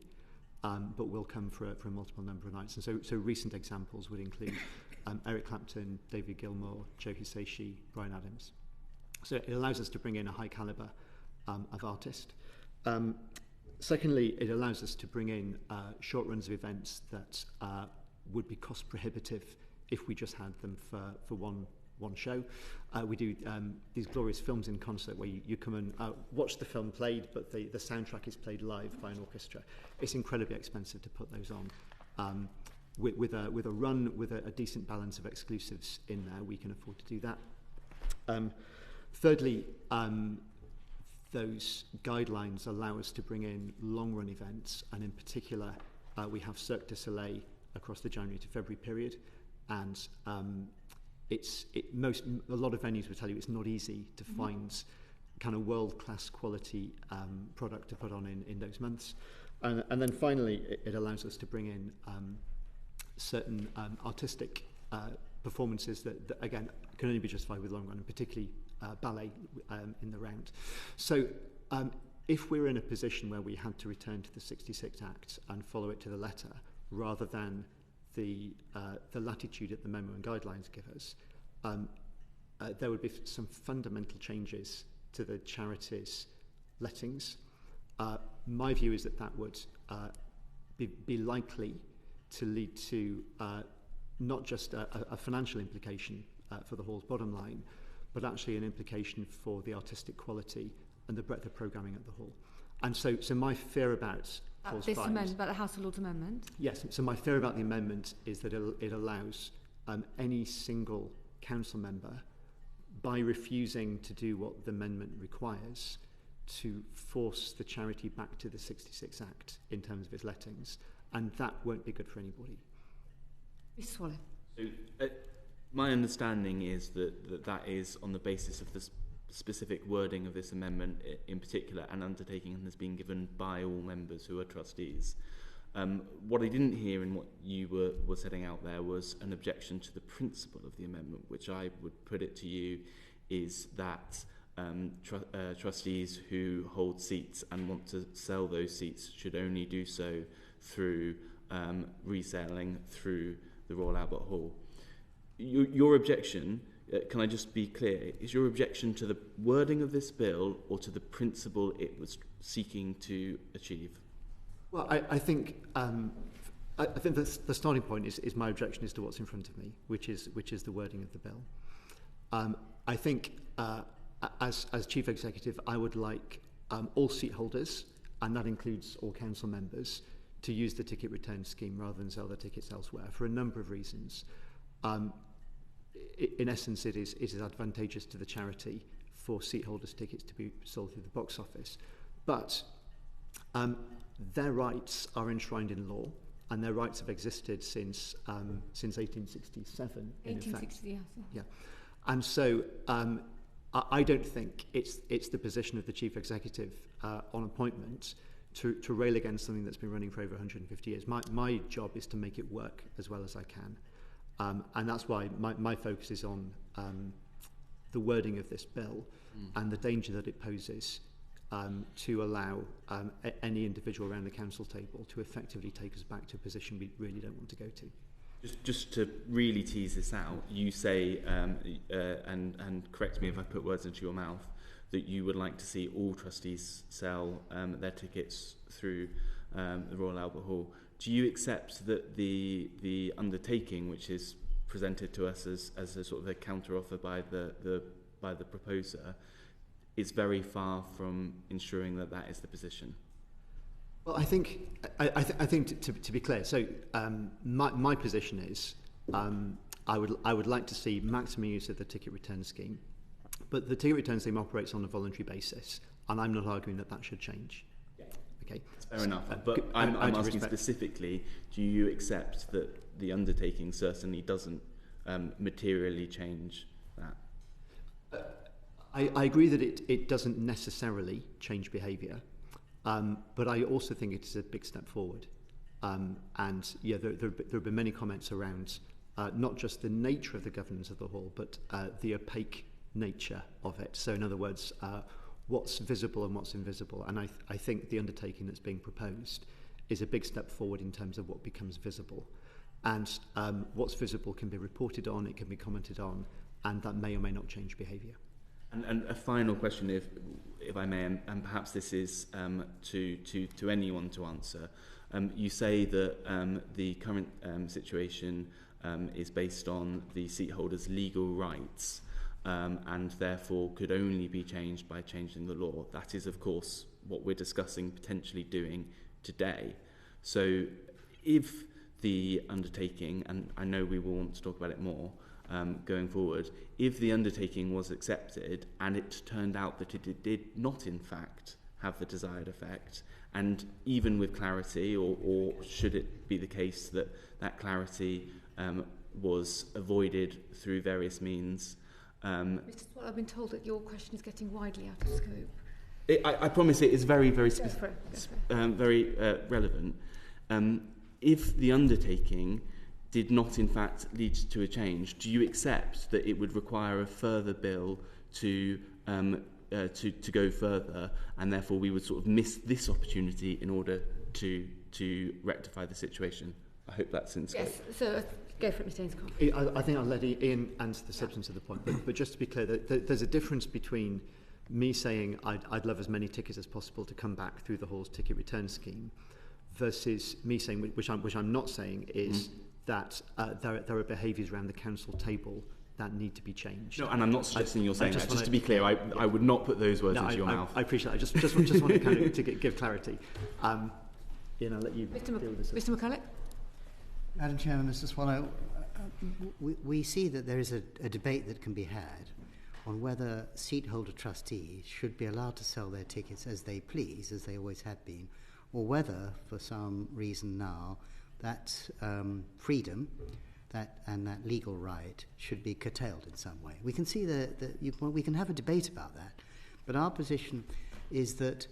but will come for a multiple number of nights. And so recent examples would include Eric Clapton, David Gilmour, Joe Hisaishi, Bryan Adams. So it allows us to bring in a high calibre of artist. Secondly, it allows us to bring in short runs of events that would be cost prohibitive if we just had them for one show. We do these glorious films in concert where you come and watch the film played, but the soundtrack is played live by an orchestra. It's incredibly expensive to put those on. With a run with a decent balance of exclusives in there, we can afford to do that. Thirdly, those guidelines allow us to bring in long-run events, and in particular, we have Cirque du Soleil across the January to February period, and a lot of venues will tell you it's not easy to find kind of world-class quality product to put on in those months. And then finally, it allows us to bring in certain artistic performances that again can only be justified with long run, and particularly ballet in the round. So if we're in a position where we had to return to the 66 Act and follow it to the letter, rather than the latitude that the memo and guidelines give us, there would be some fundamental changes to the charities' lettings. My view is that would be likely to lead to not just a financial implication for the Hall's bottom line, but actually an implication for the artistic quality and the breadth of programming at the Hall. And so my fear about Clause 5... amendment, about the House of Lords amendment? Yes, so my fear about the amendment is that it allows any single council member, by refusing to do what the amendment requires, to force the charity back to the 66 Act in terms of its lettings, and that won't be good for anybody. Mr. Swallow. So, my understanding is that is on the basis of the specific wording of this amendment in particular, an undertaking has been given by all members who are trustees. What I didn't hear in what you were setting out there was an objection to the principle of the amendment, which I would put it to you is that trustees who hold seats and want to sell those seats should only do so through reselling through the Royal Albert Hall. Your objection, can I just be clear, is your objection to the wording of this bill or to the principle it was seeking to achieve? Well, I think the starting point is my objection is to what's in front of me, which is the wording of the bill. I think as Chief Executive, I would like all seat holders, and that includes all council members, to use the ticket return scheme rather than sell their tickets elsewhere for a number of reasons. In essence, it is advantageous to the charity for seat holders' tickets to be sold through the box office. But their rights are enshrined in law, and their rights have existed since 1867. 1860, yes. Yeah. And so I don't think it's the position of the Chief Executive on appointment to rail against something that's been running for over 150 years. My job is to make it work as well as I can. And that's why my focus is on the wording of this bill and the danger that it poses to allow any individual around the council table to effectively take us back to a position we really don't want to go to. Just to really tease this out, you say, and correct me if I put words into your mouth, that you would like to see all trustees sell their tickets through the Royal Albert Hall. Do you accept that the undertaking, which is presented to us as a sort of a counter offer by the proposer, is very far from ensuring that is the position? Well, I think to be clear, so my position is I would like to see maximum use of the ticket return scheme, but the ticket return scheme operates on a voluntary basis, and I'm not arguing that should change. Yeah. Okay, that's fair enough. But I'm asking specifically: do you accept that the undertaking certainly doesn't materially change that? I agree that it doesn't necessarily change behaviour. But I also think it is a big step forward. And yeah, there have been many comments around not just the nature of the governance of the hall, but the opaque nature of it. So in other words, what's visible and what's invisible. And I think the undertaking that's being proposed is a big step forward in terms of what becomes visible. And what's visible can be reported on, it can be commented on, and that may or may not change behaviour. And a final question, if I may, and perhaps this is to anyone to answer. You say that the current situation is based on the seat holders' legal rights and therefore could only be changed by changing the law. That is, of course, what we're discussing potentially doing today. So if the undertaking, and I know we will want to talk about it more, going forward, if the undertaking was accepted and it turned out that it did not in fact have the desired effect, and even with clarity, or should it be the case that that clarity was avoided through various means? This is what I've been told, that your question is getting widely out of scope. I promise it is very, very very relevant. If the undertaking did not in fact lead to a change, do you accept that it would require a further bill to go further, and therefore we would sort of miss this opportunity in order to rectify the situation? I hope that's in scope. Yes, so go for it, Mr. Ainscough. I think I'll let Ian answer the substance of the point, but just to be clear, there's a difference between me saying I'd love as many tickets as possible to come back through the hall's ticket return scheme versus me saying, which I'm not saying, is that there are behaviours around the council table that need to be changed. No, and I'm not suggesting you're saying that. Just to be clear, I would not put those words into your mouth. I appreciate that. I just want to kind of to give clarity. Ian, I'll let you deal with this. Mr. McCulloch. Madam Chairman, Mr. Swallow, we see that there is a debate that can be had on whether seat holder trustees should be allowed to sell their tickets as they please, as they always have been, or whether, for some reason now, that freedom and that legal right should be curtailed in some way. We can see we can have a debate about that, but our position is that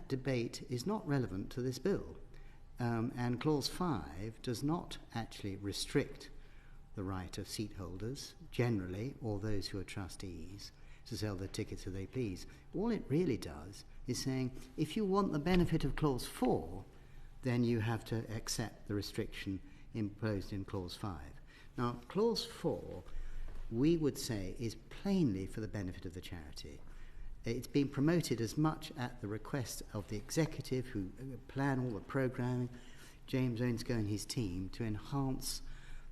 debate is not relevant to this bill. And Clause 5 does not actually restrict the right of seat holders, generally, or those who are trustees, to sell their tickets as they please. All it really does is saying, if you want the benefit of Clause 4, then you have to accept the restriction imposed in Clause 5. Now, Clause 4, we would say, is plainly for the benefit of the charity. It's been promoted as much at the request of the executive, who plan all the programming, James Ainscough and his team, to enhance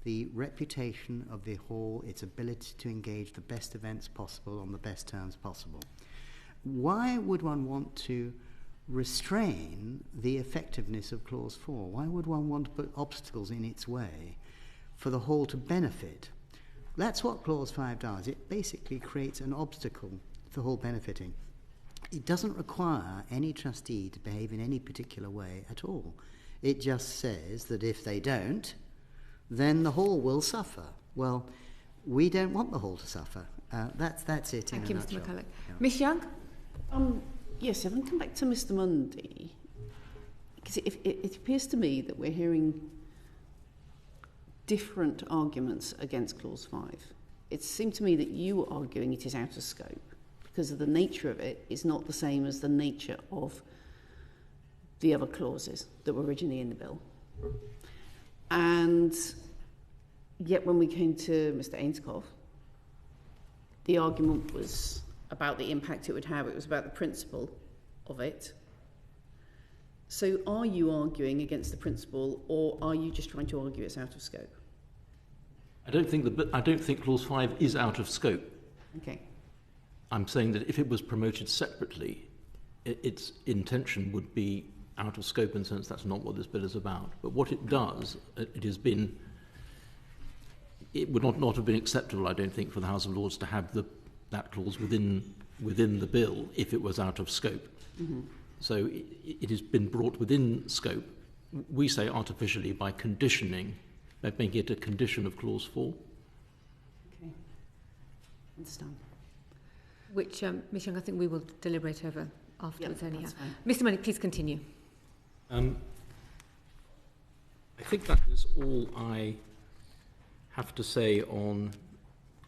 the reputation of the hall, its ability to engage the best events possible on the best terms possible. Why would one want to restrain the effectiveness of Clause 4? Why would one want to put obstacles in its way for the hall to benefit? That's what Clause 5 does. It basically creates an obstacle to the hall benefiting. It doesn't require any trustee to behave in any particular way at all. It just says that if they don't, then the hall will suffer. Well, we don't want the hall to suffer. That's it. Thank you, Mr. McCulloch. Yeah. Miss Young? Yes, if I can come back to Mr. Mundy, because it appears to me that we're hearing different arguments against Clause 5. It seemed to me that you were arguing it is out of scope because of the nature of it is not the same as the nature of the other clauses that were originally in the bill. And yet when we came to Mr. Ainscough, the argument was about the impact it would have. It was about the principle of it. So are you arguing against the principle, or are you just trying to argue it's out of scope? I don't think Clause 5 is out of scope. Okay. I'm saying that if it was promoted separately, its intention would be out of scope in the sense that's not what this bill is about. But what it does, it would not have been acceptable, I don't think, for the House of Lords to have that clause within the bill if it was out of scope. Mm-hmm. So it has been brought within scope, we say artificially, by making it a condition of Clause 4. Okay. Understand. Which, Ms Young, I think we will deliberate over afterwards anyhow. That's fine. Mr. Mundy, please continue. I think that is all I have to say on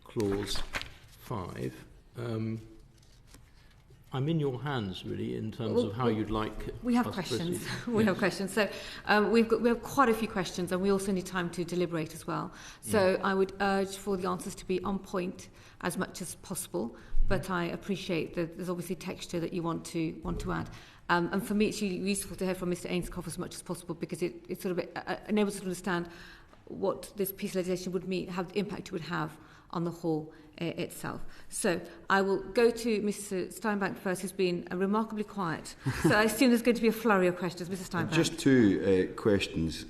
Clause 5. I'm in your hands, really, in terms of how you'd like. We have us to questions. proceed. We Yes. have questions. So we have quite a few questions, and we also need time to deliberate as well. So I would urge for the answers to be on point as much as possible. But I appreciate that there's obviously texture that you want to add. And for me, it's useful to hear from Mr. Ainscough as much as possible because it sort of enables us to understand what this piece of legislation would mean, how the impact it would have on the hall itself. So I will go to Mr. Steinbank first, who's been remarkably quiet. So I assume there's going to be a flurry of questions. Mr. Steinbank. Just two questions.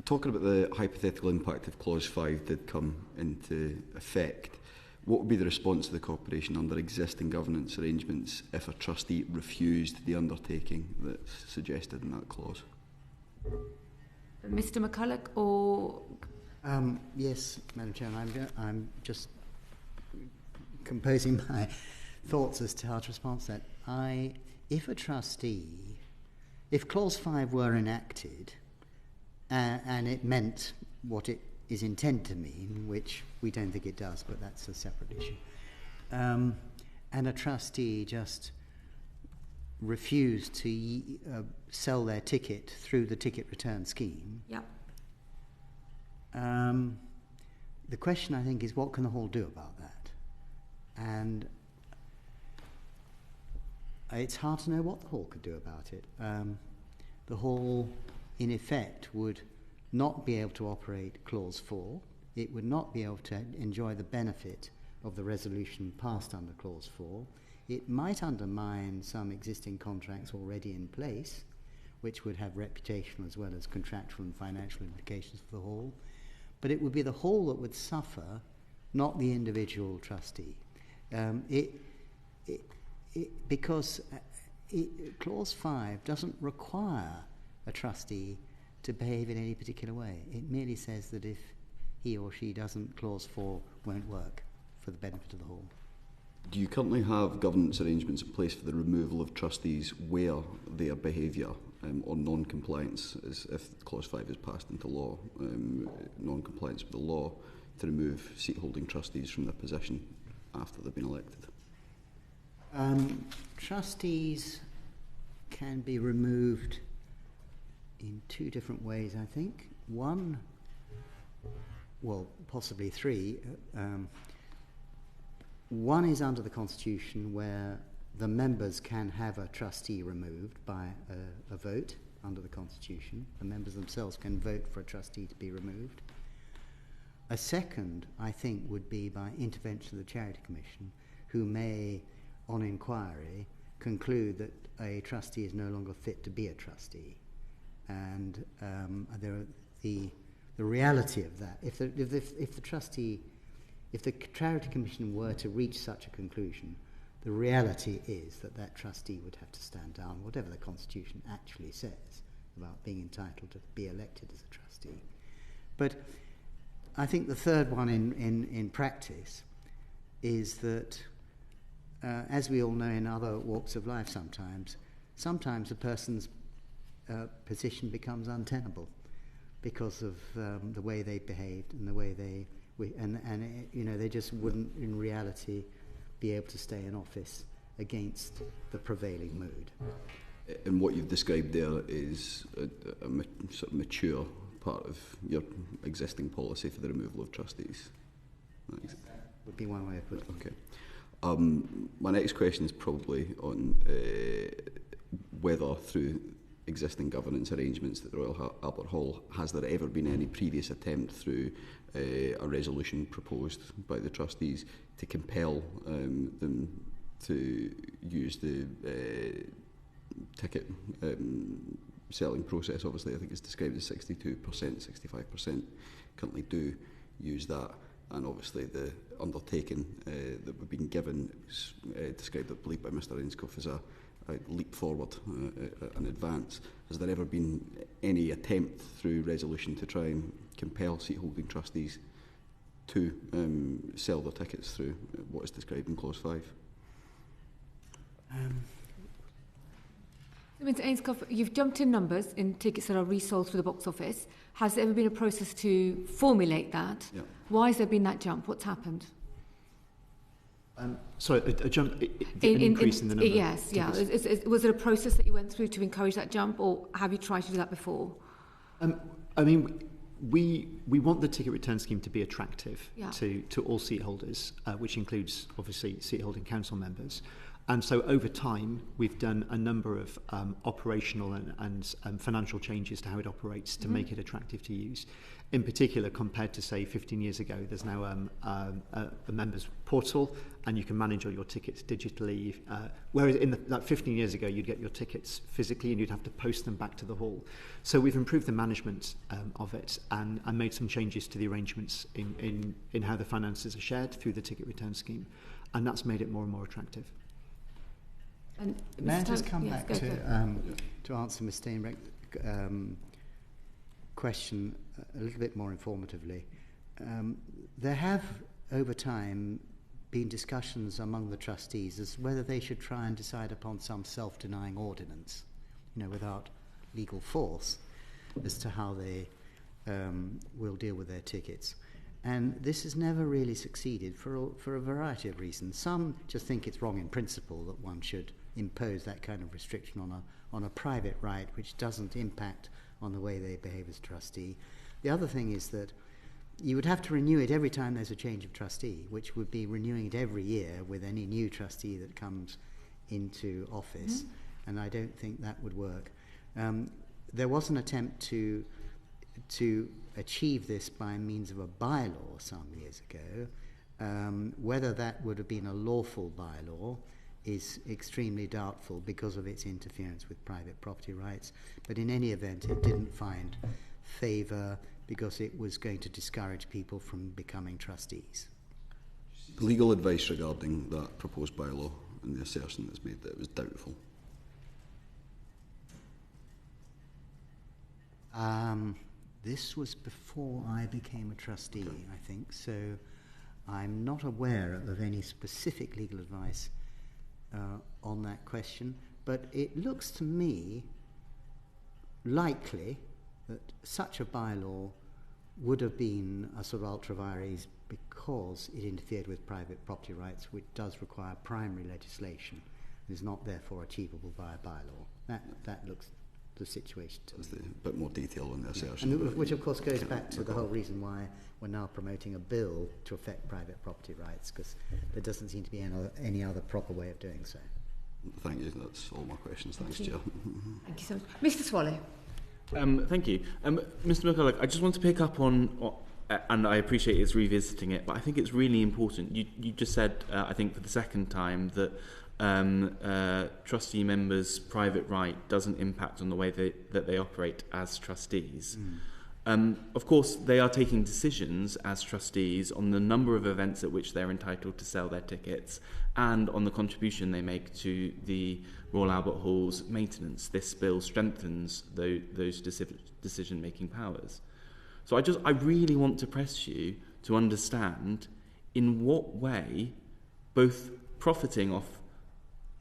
Talking about the hypothetical impact if Clause 5 did come into effect, what would be the response of the corporation under existing governance arrangements if a trustee refused the undertaking that's suggested in that clause? Mr. McCulloch or... Yes, Madam Chair, I'm just composing my thoughts as to how to respond to that. If Clause 5 were enacted and it meant what it is intended to mean, which we don't think it does, but that's a separate issue, and a trustee just refused to sell their ticket through the ticket return scheme, Yeah. the question, I think, is what can the hall do about that? And it's hard to know what the hall could do about it. The hall, in effect, would not be able to operate Clause 4. It would not be able to enjoy the benefit of the resolution passed under Clause 4. It might undermine some existing contracts already in place, which would have reputational as well as contractual and financial implications for the hall. But it would be the hall that would suffer, not the individual trustee. Because Clause 5 doesn't require a trustee to behave in any particular way. It merely says that if he or she doesn't, Clause 4 won't work for the benefit of the hall. Do you currently have governance arrangements in place for the removal of trustees where their behaviour or non-compliance, is, if Clause 5 is passed into law, non-compliance with the law, to remove seat-holding trustees from their position after they've been elected? Trustees can be removed in two different ways, I think. One, well, possibly three. One is under the Constitution, where the members can have a trustee removed by a vote under the Constitution. The members themselves can vote for a trustee to be removed. A second, I think, would be by intervention of the Charity Commission, who may, on inquiry, conclude that a trustee is no longer fit to be a trustee. And the reality of that, if the Charity Commission were to reach such a conclusion, the reality is that that trustee would have to stand down, whatever the Constitution actually says about being entitled to be elected as a trustee. But I think the third one in practice is that, as we all know in other walks of life sometimes a person's position becomes untenable because of the way they behaved and the way they just wouldn't in reality be able to stay in office against the prevailing mood. And what you've described there is a sort of mature part of your existing policy for the removal of trustees. Yes, that would be one way of putting it. Okay. My next question is probably on whether through existing governance arrangements at the Royal Albert Hall, has there ever been any previous attempt through a resolution proposed by the trustees to compel them to use the ticket selling process? Obviously, I think it's described as 62%, 65% currently do use that. And obviously the undertaking that we've been given is described, I believe, by Mr Ainscough as a leap forward, an advance. Has there ever been any attempt through resolution to try and compel seat-holding trustees to sell their tickets through what is described in Clause 5? Mr Ainscough, you've jumped in numbers in tickets that are resold through the box office. Has there ever been a process to formulate that? Yeah. Why has there been that jump? What's happened? Sorry, a jump, an increase in the number? Yes, yeah. Was it a process that you went through to encourage that jump, or have you tried to do that before? I mean, we want the ticket return scheme to be attractive Yeah. to all seat holders, which includes, obviously, seat holding council members. And so over time, we've done a number of operational and financial changes to how it operates to make it attractive to use. In particular, compared to, say, 15 years ago, there's now a members portal, and you can manage all your tickets digitally. Whereas like 15 years ago, you'd get your tickets physically and you'd have to post them back to the hall. So we've improved the management of it and made some changes to the arrangements in how the finances are shared through the ticket return scheme. And that's made it more and more attractive. And May I Mr. just Tan- come yes, back go for it. to answer Ms Steinbeck's question a little bit more informatively. There have, over time, been discussions among the trustees as whether they should try and decide upon some self-denying ordinance, without legal force, as to how they will deal with their tickets. And this has never really succeeded for a variety of reasons. Some just think it's wrong in principle that one should impose that kind of restriction on a private right which doesn't impact on the way they behave as trustee. The other thing is that you would have to renew it every time there's a change of trustee, which would be renewing it every year with any new trustee that comes into office, and I don't think that would work. There was an attempt to achieve this by means of a bylaw some years ago. Whether that would have been a lawful bylaw is extremely doubtful because of its interference with private property rights, but in any event it didn't find favour because it was going to discourage people from becoming trustees. Legal advice regarding that proposed bylaw and the assertion that's made that it was doubtful? This was before I became a trustee, I think, so I'm not aware of any specific legal advice on that question, but it looks to me likely that such a bylaw would have been a sort of ultra vires because it interfered with private property rights, which does require primary legislation and is not therefore achievable via bylaw. That looks the situation to There's me. a bit more detail on the assertion. And which of course goes back to the whole reason why we're now promoting a bill to affect private property rights, because there doesn't seem to be any other proper way of doing so. Thank you. That's all my questions. Thanks, Chair. Thank you so much. Mr. Swallow. Thank you. Mr. McCulloch, I just want to pick up on, and I appreciate it's revisiting it, but I think it's really important. You just said, I think for the second time, that trustee members' private right doesn't impact on the way that they operate as trustees. Of course, they are taking decisions as trustees on the number of events at which they're entitled to sell their tickets and on the contribution they make to the Royal Albert Hall's maintenance. This bill strengthens those decision-making powers. So I really want to press you to understand in what way both profiting off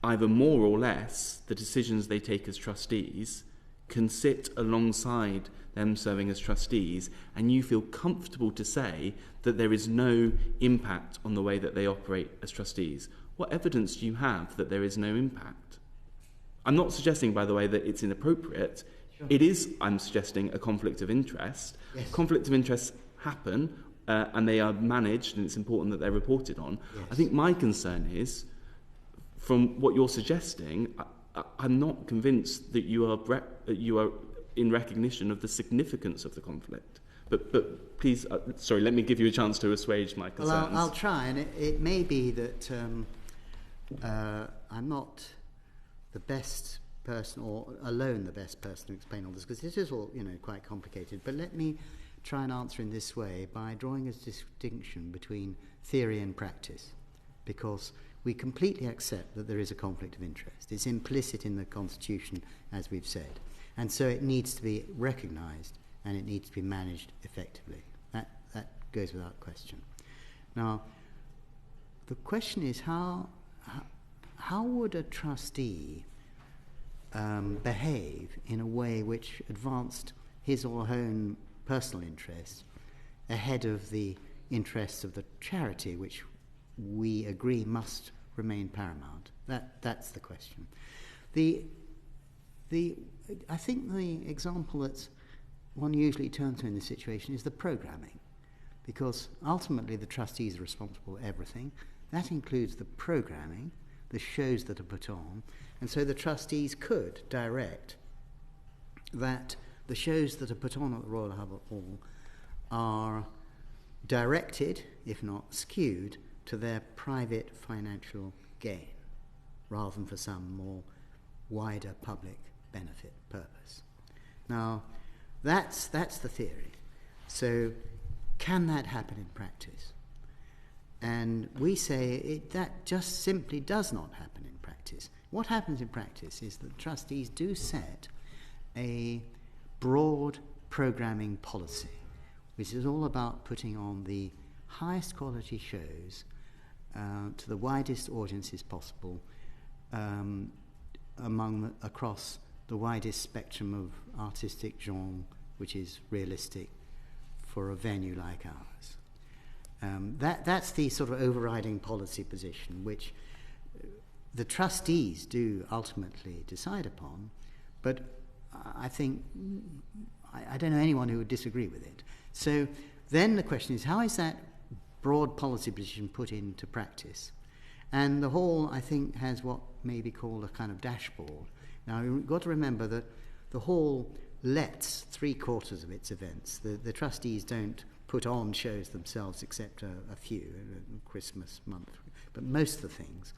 either more or less the decisions they take as trustees can sit alongside them serving as trustees, and you feel comfortable to say that there is no impact on the way that they operate as trustees. What evidence do you have that there is no impact? I'm not suggesting, by the way, that it's inappropriate. Sure. It is, I'm suggesting, a conflict of interest. Yes. Conflict of interests happen, and they are managed, and it's important that they're reported on. Yes. I think my concern is, from what you're suggesting, I'm not convinced that you are in recognition of the significance of the conflict. But please, sorry, let me give you a chance to assuage my concerns. Well, I'll try, and it may be that I'm not the best person, or alone the best person to explain all this, because this is all, quite complicated. But let me try and answer in this way by drawing a distinction between theory and practice, because we completely accept that there is a conflict of interest. It's implicit in the Constitution, as we've said. And so it needs to be recognised and it needs to be managed effectively. That goes without question. Now, the question is how would a trustee behave in a way which advanced his or her own personal interests ahead of the interests of the charity, which we agree must remain paramount? That's the question. I think the example that one usually turns to in this situation is the programming, because ultimately the trustees are responsible for everything. That includes the programming, the shows that are put on, and so the trustees could direct that the shows that are put on at the Royal Albert Hall are directed, if not skewed, to their private financial gain, rather than for some more wider public benefit purpose. Now, that's the theory. So, can that happen in practice? And we say that just simply does not happen in practice. What happens in practice is that trustees do set a broad programming policy, which is all about putting on the highest quality shows to the widest audiences possible, across the widest spectrum of artistic genre, which is realistic for a venue like ours. That's the sort of overriding policy position, which the trustees do ultimately decide upon, but I think I don't know anyone who would disagree with it. So then the question is, how is that broad policy position put into practice? And the Hall, I think, has what may be called a kind of dashboard. Now, you've got to remember that the Hall lets 3/4 of its events. The trustees don't put on shows themselves, except a few, Christmas month, but most of the things.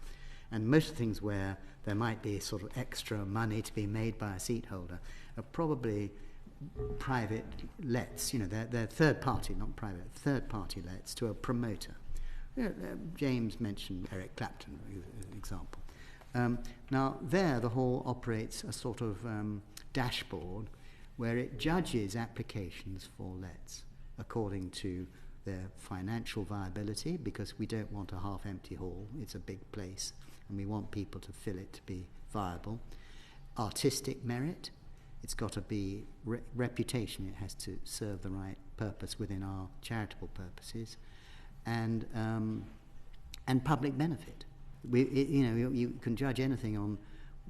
And most of the things where there might be sort of extra money to be made by a seat holder are probably private lets. They're third party, not private, third party lets to a promoter. James mentioned Eric Clapton as an example. Now, there the Hall operates a sort of dashboard where it judges applications for lets according to their financial viability, because we don't want a half-empty hall. It's a big place, and we want people to fill it to be viable. Artistic merit, it's got to be reputation. It has to serve the right purpose within our charitable purposes, and public benefit. You can judge anything on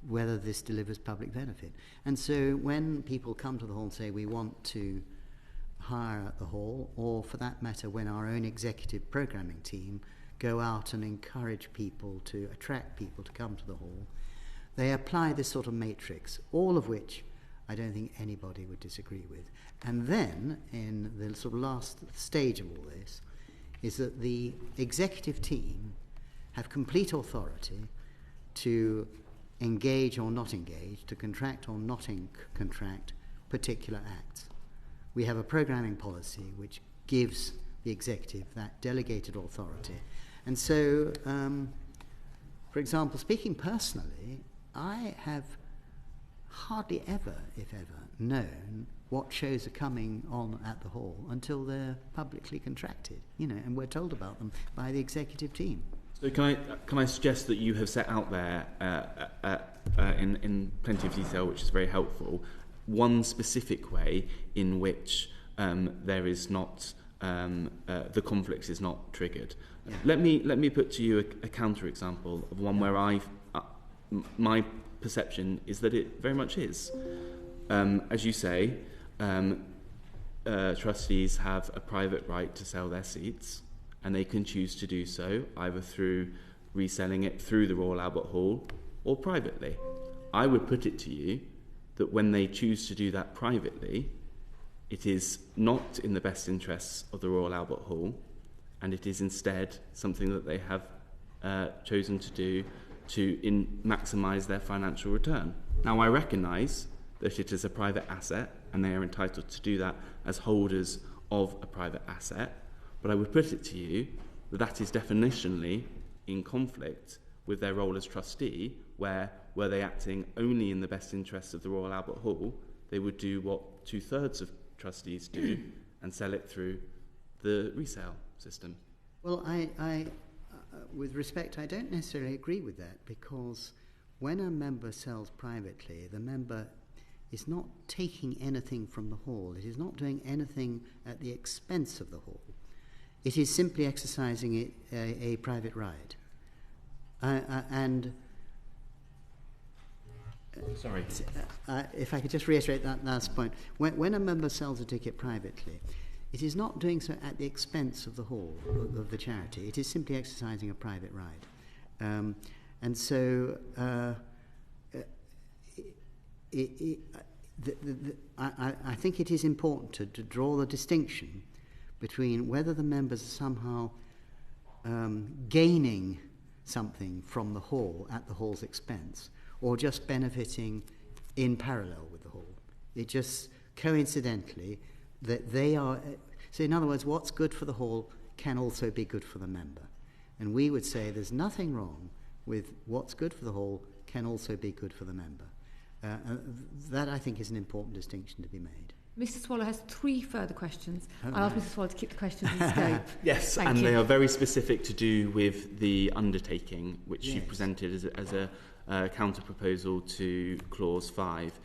whether this delivers public benefit. And so when people come to the Hall and say we want to hire at the Hall, or for that matter when our own executive programming team go out and encourage people to attract people to come to the Hall, they apply this sort of matrix, all of which I don't think anybody would disagree with. And then, in the sort of last stage of all this, is that the executive team have complete authority to engage or not engage, to contract or not contract particular acts. We have a programming policy which gives the executive that delegated authority. And so, for example, speaking personally, I have hardly ever, if ever, known what shows are coming on at the hall until they're publicly contracted, and we're told about them by the executive team. So can I suggest that you have set out there in plenty of detail, which is very helpful, one specific way in which there is not the conflict is not triggered. Yeah. Let me put to you a counter example of one where my perception is that it very much is. As you say, trustees have a private right to sell their seats, and they can choose to do so either through reselling it through the Royal Albert Hall or privately. I would put it to you that when they choose to do that privately, it is not in the best interests of the Royal Albert Hall, and it is instead something that they have chosen to do to maximise their financial return. Now, I recognise that it is a private asset, and they are entitled to do that as holders of a private asset, but I would put it to you that that is definitionally in conflict with their role as trustee, where were they acting only in the best interests of the Royal Albert Hall, they would do what 2/3 of trustees do and sell it through the resale system. Well, I with respect, I don't necessarily agree with that, because when a member sells privately, the member is not taking anything from the hall. It is not doing anything at the expense of the hall. It is simply exercising a private right. Sorry. If I could just reiterate that last point. When a member sells a ticket privately, it is not doing so at the expense of the hall, of the charity. It is simply exercising a private right. And so I think it is important to draw the distinction between whether the members are somehow gaining something from the hall at the hall's expense, or just benefiting in parallel with the hall. It just coincidentally that they are... So in other words, what's good for the hall can also be good for the member. And we would say there's nothing wrong with what's good for the hall can also be good for the member. That, I think, is an important distinction to be made. Mr Swallow has 3 further questions. I'll ask Mr Swallow to keep the questions in scope. Yes, Thank and you. they are very specific to do with the undertaking, which you Yes. presented as a counter-proposal to Clause 5.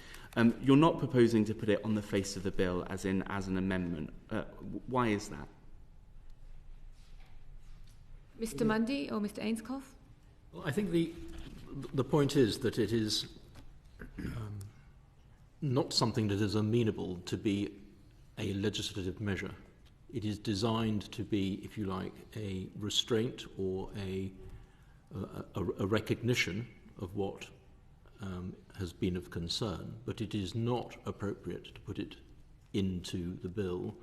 You're not proposing to put it on the face of the bill as an amendment. Why is that? Mr Mundy or Mr Ainscough? Well, I think the point is that it is not something that is amenable to be a legislative measure. It is designed to be, if you like, a restraint or a recognition of what has been of concern, but it is not appropriate to put it into the bill,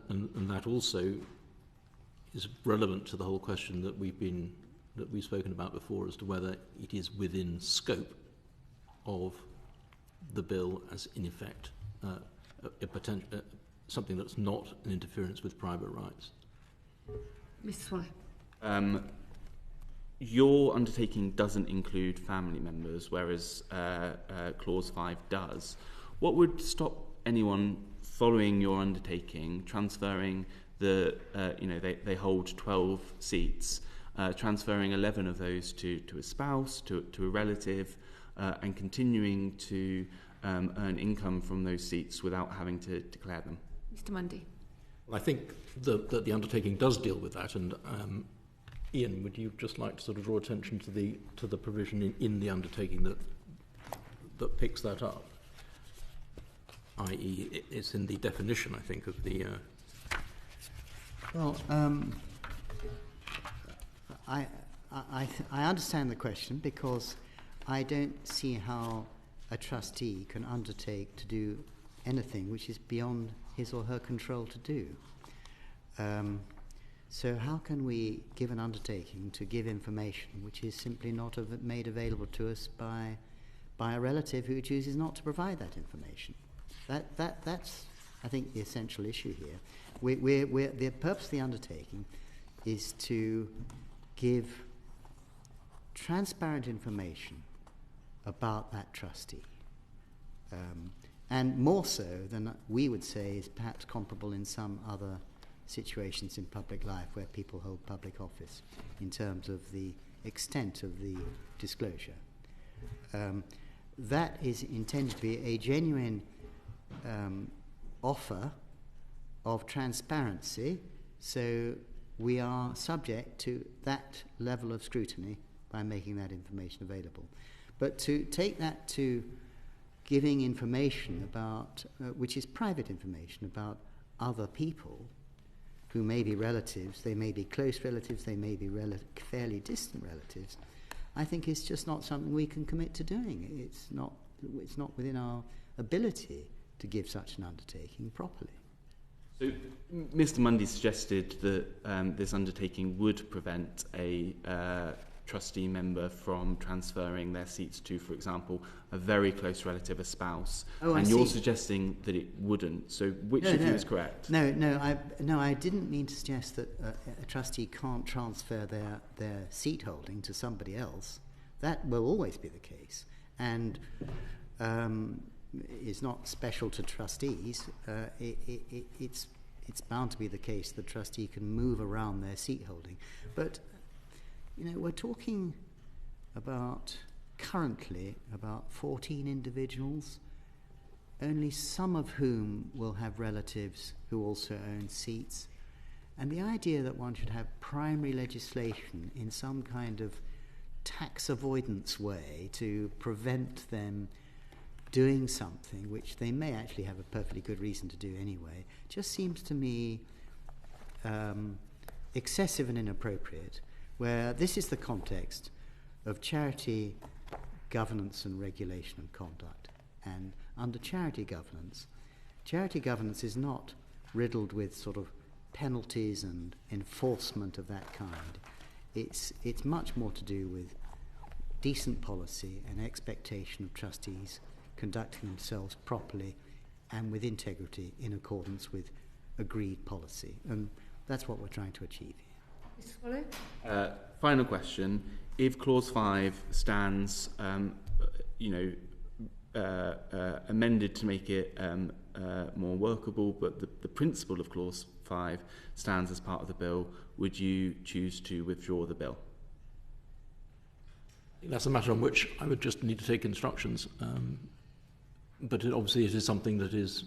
and that also is relevant to the whole question that we've spoken about before as to whether it is within scope of the bill as, in effect, something that's not an interference with private rights. Mr Swallow. Your undertaking doesn't include family members, whereas Clause 5 does. What would stop anyone following your undertaking transferring they hold 12 seats, transferring 11 of those to a spouse, to a relative, and continuing to earn income from those seats without having to declare them? Mr Mundy. Well, I think that the undertaking does deal with that, and Ian, would you just like to sort of draw attention to the provision in the undertaking that picks that up? I.e., it's in the definition, I think, of the... Well, I understand the question, because I don't see how a trustee can undertake to do anything which is beyond his or her control to do. So how can we give an undertaking to give information which is simply not made available to us by a relative who chooses not to provide that information? That's, I think, the essential issue here. The purpose of the undertaking is to give transparent information about that trustee. And more so than we would say is perhaps comparable in some other situations in public life where people hold public office in terms of the extent of the disclosure. That is intended to be a genuine offer of transparency, so we are subject to that level of scrutiny by making that information available. But to take that to giving information about, which is private information about other people who may be relatives, they may be close relatives, they may be fairly distant relatives, I think is just not something we can commit to doing. It's not within our ability to give such an undertaking properly. So, Mr. Mundy suggested that this undertaking would prevent a trustee member from transferring their seats to, for example, a very close relative, a spouse. And you're suggesting that it wouldn't. So, which of you is correct? No, I didn't mean to suggest that a trustee can't transfer their seat holding to somebody else. That will always be the case, and is not special to trustees. It's bound to be the case the trustee can move around their seat holding. But we're talking about currently about 14 individuals, only some of whom will have relatives who also own seats. And the idea that one should have primary legislation in some kind of tax avoidance way to prevent them doing something which they may actually have a perfectly good reason to do anyway just seems to me excessive and inappropriate, where this is the context of charity governance and regulation and conduct. And under charity governance is not riddled with sort of penalties and enforcement of that kind. It's much more to do with decent policy and expectation of trustees conducting themselves properly and with integrity in accordance with agreed policy. And that's what we're trying to achieve here. Mr. Swallow? Final question. If Clause 5 stands, amended to make it more workable, but the principle of Clause 5 stands as part of the bill, would you choose to withdraw the bill? That's a matter on which I would just need to take instructions. But obviously it is something that is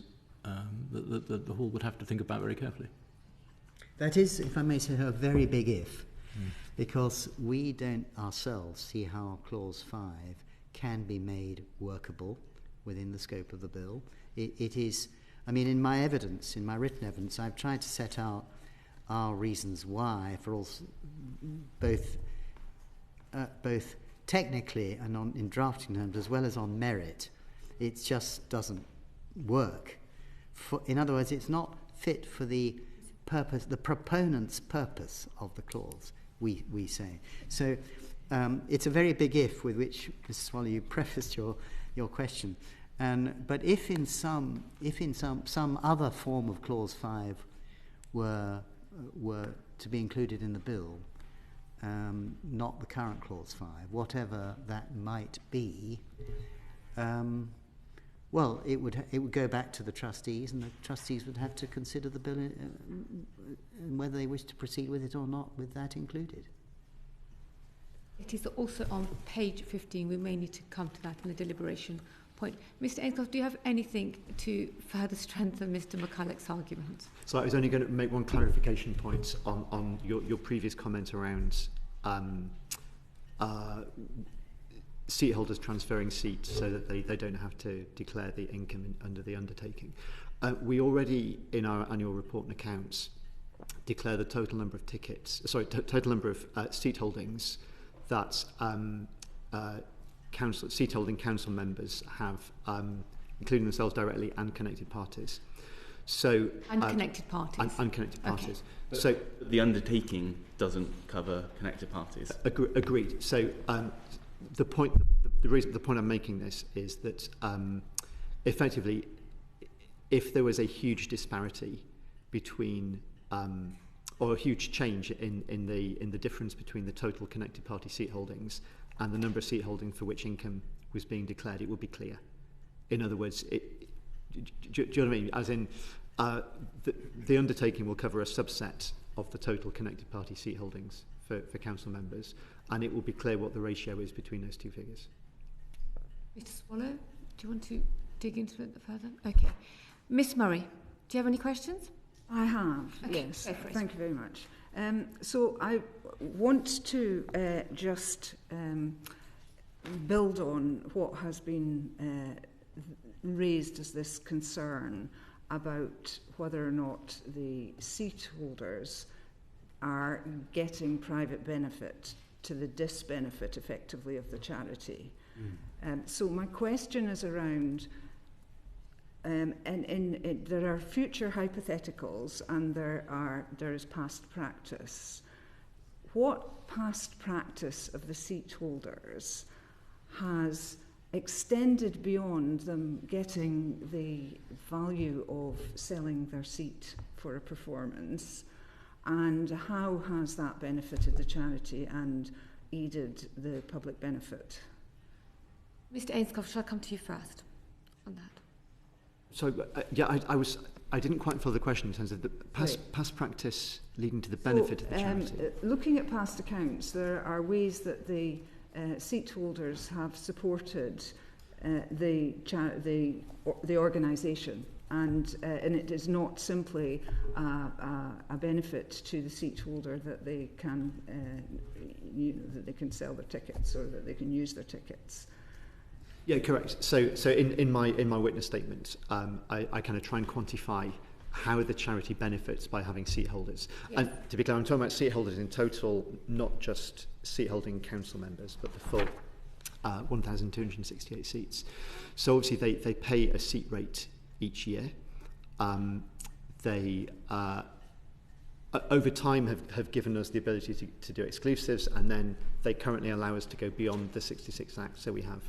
that the Hall would have to think about very carefully. That is, if I may say, a very big if, because we don't ourselves see how Clause 5 can be made workable within the scope of the bill. It is, in my written evidence, I've tried to set out our reasons why, for both technically and in drafting terms as well as on merit. It just doesn't work. In other words, it's not fit for the purpose, the proponent's purpose of the clause, we say. So it's a very big if with which, Mr. Swallow, you prefaced your question. But if in some other form of Clause 5 were to be included in the bill, not the current Clause 5, whatever that might be, well, it would go back to the trustees, and the trustees would have to consider the bill and whether they wish to proceed with it or not, with that included. It is also on page 15. We may need to come to that in the deliberation point. Mr. Ainscough, do you have anything to further strengthen Mr. McCulloch's argument? So I was only going to make one clarification point on your previous comment around seat holders transferring seats so that they don't have to declare the income under the undertaking. We already, in our annual report and accounts, declare the total number of total number of seat holdings that seat holding council members have, including themselves directly and connected parties. So unconnected parties. Unconnected parties. But so the undertaking doesn't cover connected parties. Agreed. So the point I'm making this is that effectively, if there was a huge disparity between or a huge change in the difference between the total connected party seat holdings and the number of seat holdings for which income was being declared, it would be clear. In other words, do you know what I mean? As in, the undertaking will cover a subset of the total connected party seat holdings for council members, and it will be clear what the ratio is between those two figures. Mr. Swallow, do you want to dig into it further? Okay. Miss Murray, do you have any questions? I have, okay, yes. Thank you very much. So I want to just build on what has been raised as this concern about whether or not the seat holders are getting private benefit to the disbenefit, effectively, of the charity. So my question is around, there are future hypotheticals and there is past practice. What past practice of the seat holders has extended beyond them getting the value of selling their seat for a performance, and how has that benefited the charity and aided the public benefit? Mr. Ainscough, shall I come to you first on that? So I didn't quite follow the question in terms of the past practice leading to the benefit of the charity. Looking at past accounts, there are ways that the seat holders have supported the organisation, and it is not simply a benefit to the seat holder that they can sell their tickets or that they can use their tickets. Yeah, correct. So in my witness statement, I kind of try and quantify how the charity benefits by having seat holders. Yes. And to be clear, I'm talking about seat holders in total, not just seat holding council members, but the full 1,268 seats. So obviously they pay a seat rate each year. They over time have given us the ability to do exclusives, and then they currently allow us to go beyond the 66 Act, so we have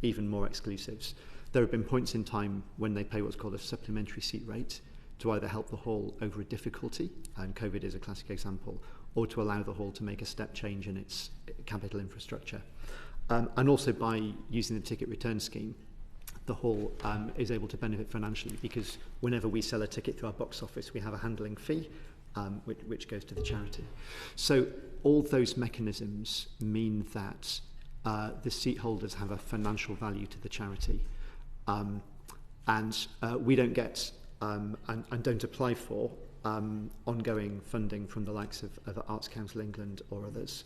even more exclusives. There have been points in time when they pay what's called a supplementary seat rate to either help the hall over a difficulty, and COVID is a classic example, or to allow the hall to make a step change in its capital infrastructure. And also by using the ticket return scheme, the hall is able to benefit financially, because whenever we sell a ticket through our box office, we have a handling fee, which goes to the charity. So all those mechanisms mean that the seat holders have a financial value to the charity, and we don't get and don't apply for ongoing funding from the likes of Arts Council England or others.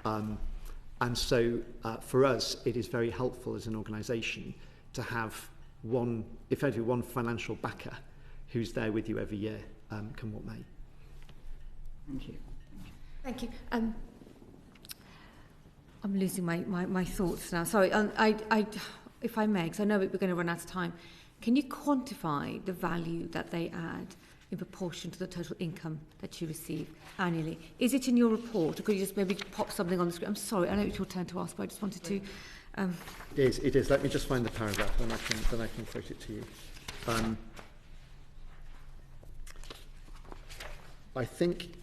And so for us, it is very helpful as an organisation to have one financial backer who's there with you every year, come what may. Thank you. Thank you. I'm losing my thoughts now. Sorry, if I may, because I know we're going to run out of time. Can you quantify the value that they add in proportion to the total income that you receive annually? Is it in your report, or could you just maybe pop something on the screen? I'm sorry, I know it's your turn to ask, but I just wanted to... It is. Let me just find the paragraph, and then I can quote it to you. I think...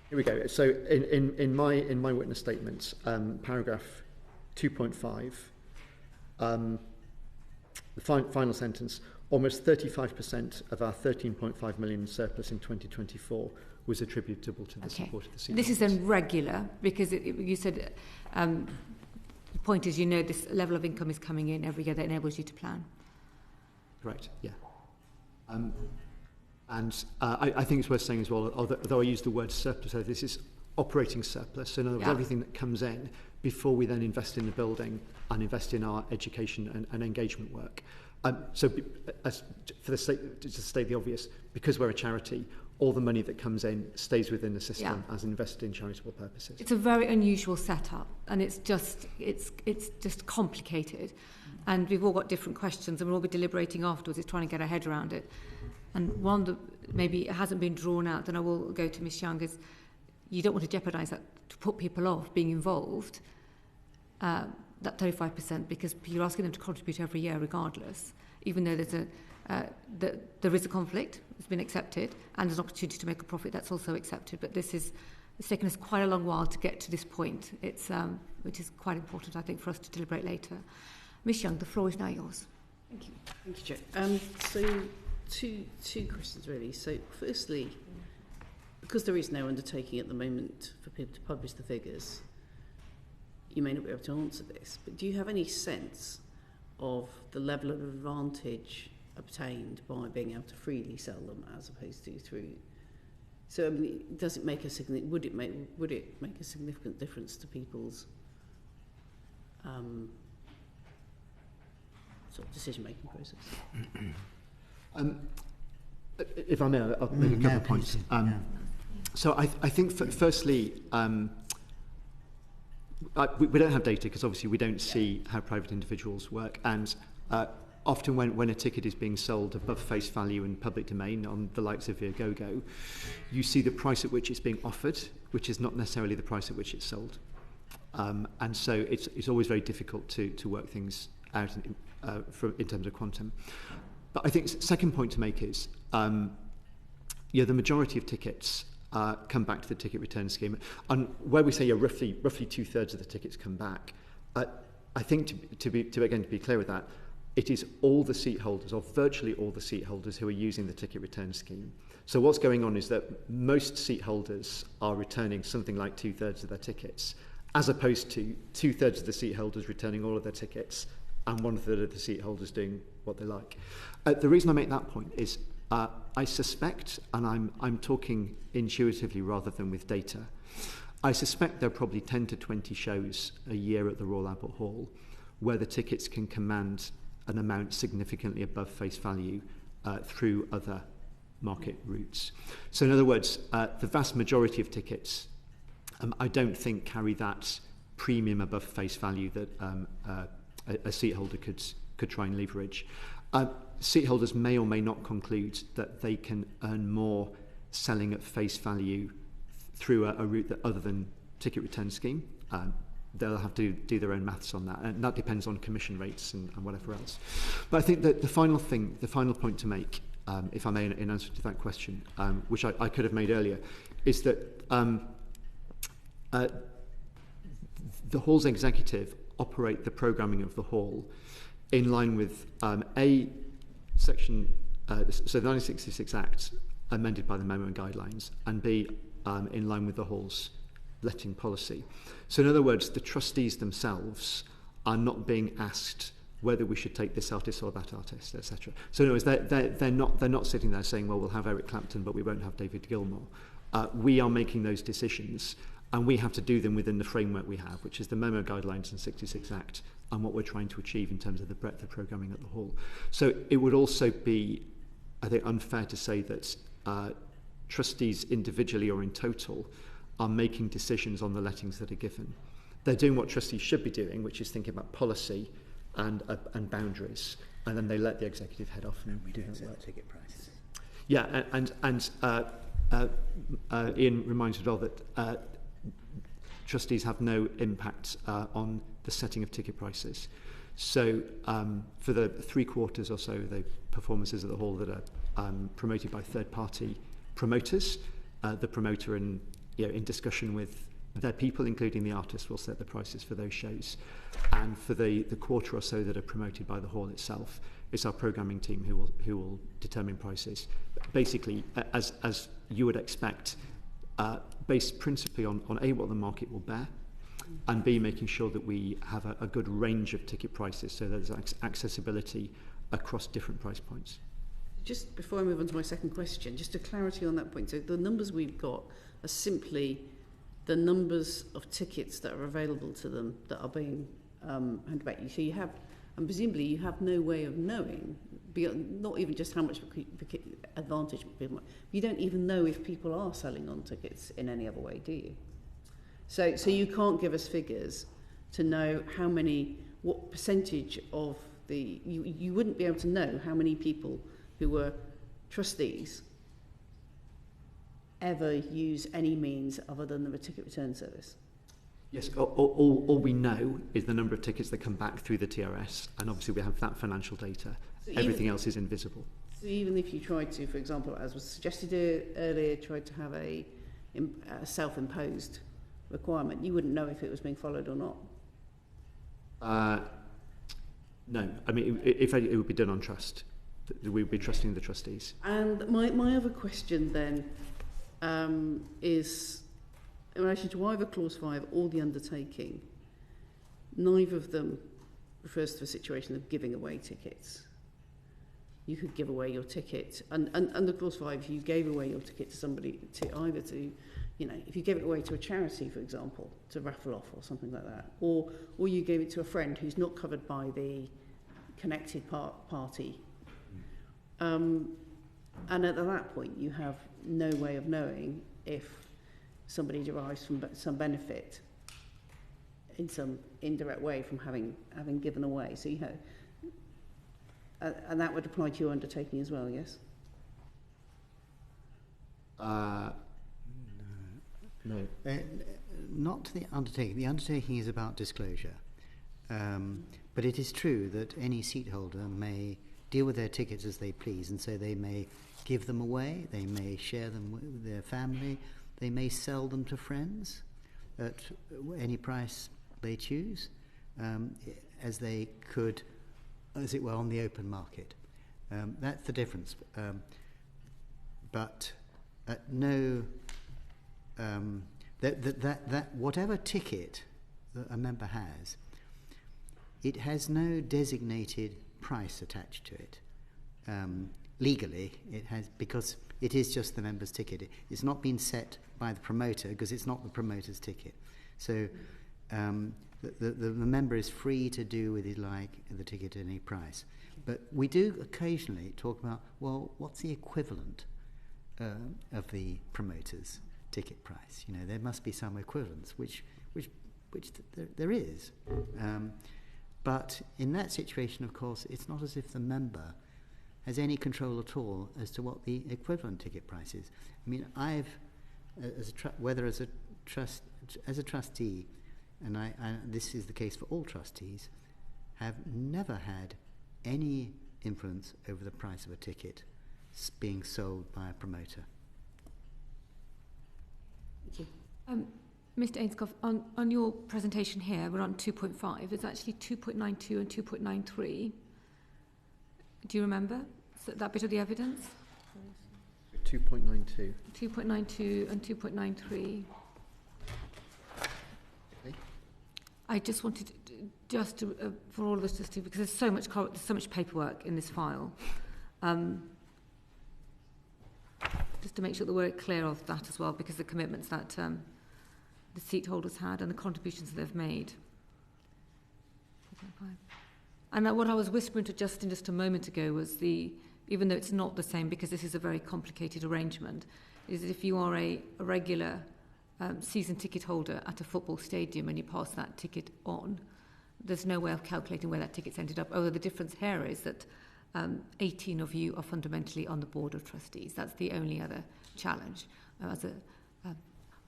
Here we go. So in my witness statement, paragraph 2.5, the final sentence, almost 35% of our 13.5 million surplus in 2024 was attributable to the support of the seat holders. This is then regular, because you said the point is, this level of income is coming in every year that enables you to plan. Correct, yeah. And I think it's worth saying as well, although I use the word surplus, so this is operating surplus. So in other words, everything that comes in before we then invest in the building and invest in our education and engagement work. So to state the obvious, because we're a charity, all the money that comes in stays within the system as invested in charitable purposes. It's a very unusual setup, and it's just complicated, and we've all got different questions, and we'll all be deliberating afterwards, is trying to get our head around it. And one that maybe it hasn't been drawn out, then I will go to Ms Young, is you don't want to jeopardise that, to put people off being involved, that 35%, because you're asking them to contribute every year regardless, even though there's there is a conflict, it's been accepted, and there's an opportunity to make a profit, that's also accepted. But it's taken us quite a long while to get to this point, which is quite important, I think, for us to deliberate later. Ms Young, the floor is now yours. Thank you. Thank you, Chair. So two questions, really. So firstly, because there is no undertaking at the moment for people to publish the figures, you may not be able to answer this, but do you have any sense of the level of advantage obtained by being able to freely sell them as opposed to through? So I mean, does it make a would it make a significant difference to people's sort of decision-making process? If I may, I'll make a couple of points. So I think firstly, we don't have data because obviously we don't see how private individuals work, and often when a ticket is being sold above face value in public domain on the likes of Viagogo, you see the price at which it's being offered, which is not necessarily the price at which it's sold. And so it's always very difficult to work things out in terms of quantum. But I think second point to make is, the majority of tickets come back to the ticket return scheme. And where we say roughly 2/3 of the tickets come back, I think to be clear with that, it is all the seat holders, or virtually all the seat holders, who are using the ticket return scheme. So what's going on is that most seat holders are returning something like 2/3 of their tickets, as opposed to 2/3 of the seat holders returning all of their tickets and 1/3 of the seat holders doing what they like. The reason I make that point is I suspect, and I'm talking intuitively rather than with data, I suspect there are probably 10 to 20 shows a year at the Royal Albert Hall where the tickets can command an amount significantly above face value through other market routes. So in other words, the vast majority of tickets I don't think carry that premium above face value that a seat holder could try and leverage. Seat holders may or may not conclude that they can earn more selling at face value through a route that other than ticket return scheme. They'll have to do their own maths on that, and that depends on commission rates and whatever else. But I think that the final point to make, if I may, in answer to that question, which I could have made earlier, is that the Hall's executive operate the programming of the Hall in line with Section, so the 1966 Act amended by the memo and guidelines, and B, in line with the Hall's letting policy. So in other words, the trustees themselves are not being asked whether we should take this artist or that artist, etc. So in other words, they're not sitting there saying, well, we'll have Eric Clapton, but we won't have David Gilmour. We are making those decisions, and we have to do them within the framework we have, which is the memo guidelines and 66 Act, and what we're trying to achieve in terms of the breadth of programming at the Hall. So it would also be, I think, unfair to say that trustees individually or in total are making decisions on the lettings that are given. They're doing what trustees should be doing, which is thinking about policy and boundaries, and then they let the executive head off and do that work. Ticket prices. Yeah, and Ian reminds us all that trustees have no impact on the setting of ticket prices. So for the 3/4 or so of the performances at the Hall that are promoted by third-party promoters, the promoter in discussion with their people, including the artists, will set the prices for those shows. And for the 1/4 or so that are promoted by the Hall itself, it's our programming team who will determine prices. Basically, as you would expect, based principally on A, what the market will bear, and B, making sure that we have a good range of ticket prices so there's accessibility across different price points. Just before I move on to my second question, just a clarity on that point. So the numbers we've got are simply the numbers of tickets that are available to them that are being handed back. So you have, and presumably you have no way of knowing beyond, not even just how much advantage people, you don't even know if people are selling on tickets in any other way, do you? So you can't give us figures to know what percentage of you wouldn't be able to know how many people who were trustees ever use any means other than the ticket return service. Yes, all we know is the number of tickets that come back through the TRS, and obviously we have that financial data. So everything else is invisible. So even if you tried to, for example, as was suggested earlier, tried to have a self-imposed requirement, you wouldn't know if it was being followed or not. No, I mean, it would be done on trust. We would be trusting the trustees. And my other question then is, in relation to either Clause 5 or the undertaking, neither of them refers to a situation of giving away tickets. You could give away your ticket, and under Clause 5, if you gave away your ticket to somebody, if you gave it away to a charity, for example, to raffle off or something like that, or you gave it to a friend who's not covered by the connected party, and at that point you have no way of knowing if somebody derives from some benefit in some indirect way from having given away. So and that would apply to your undertaking as well, yes? No. Not to the undertaking. The undertaking is about disclosure. But it is true that any seat holder may deal with their tickets as they please, and so they may give them away, they may share them with their family, they may sell them to friends at any price they choose, as they could, as it were, on the open market. That's the difference. But no... that whatever ticket that a member has, it has no designated price attached to it. Legally, it has, because it is just the member's ticket. It's not been set by the promoter because it's not the promoter's ticket. So the member is free to do with it like the ticket at any price. But we do occasionally talk about, well, what's the equivalent of the promoter's ticket price? You know, there must be some equivalence, which there is. But in that situation, of course, it's not as if the member has any control at all as to what the equivalent ticket price is. I mean, I've, as a trustee, and this is the case for all trustees, have never had any influence over the price of a ticket being sold by a promoter. Mr. Ainscough, on your presentation here, we're on 2.5. It's actually 2.92 and 2.93. Do you remember that bit of the evidence? 2.92. 2.92 and 2.93. Okay. I just wanted for all of us just to, because there's so much paperwork in this file, just to make sure that we're clear of that as well, because the commitments that the seat holders had and the contributions that they've made. 4.5. And what I was whispering to Justin just a moment ago was even though it's not the same, because this is a very complicated arrangement, is that if you are a regular season ticket holder at a football stadium and you pass that ticket on, there's no way of calculating where that ticket's ended up. Although the difference here is that 18 of you are fundamentally on the board of trustees. That's the only other challenge.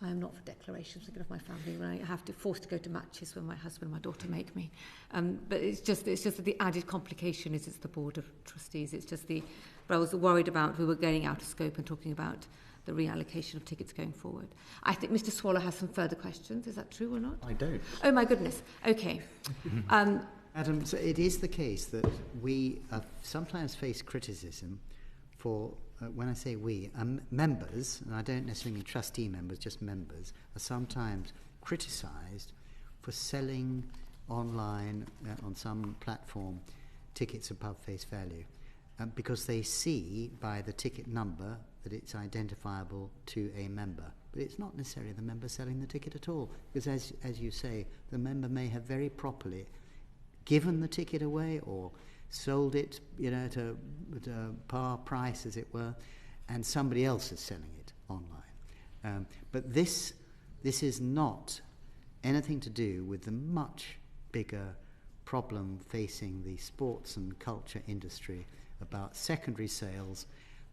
I am not for declarations thinking of my family when I have to forced to go to matches when my husband and my daughter make me. But it's just that the added complication is it's the board of trustees. But I was worried about we were getting out of scope and talking about the reallocation of tickets going forward. I think Mr. Swallow has some further questions. Is that true or not? I don't. Oh my goodness. Okay. Adam, so it is the case that we sometimes face criticism for, when I say we, members, and I don't necessarily mean trustee members, just members, are sometimes criticised for selling online on some platform tickets above face value because they see by the ticket number that it's identifiable to a member. But it's not necessarily the member selling the ticket at all, because as you say, the member may have very properly given the ticket away or sold it, at a par price, as it were, and somebody else is selling it online. But this is not anything to do with the much bigger problem facing the sports and culture industry about secondary sales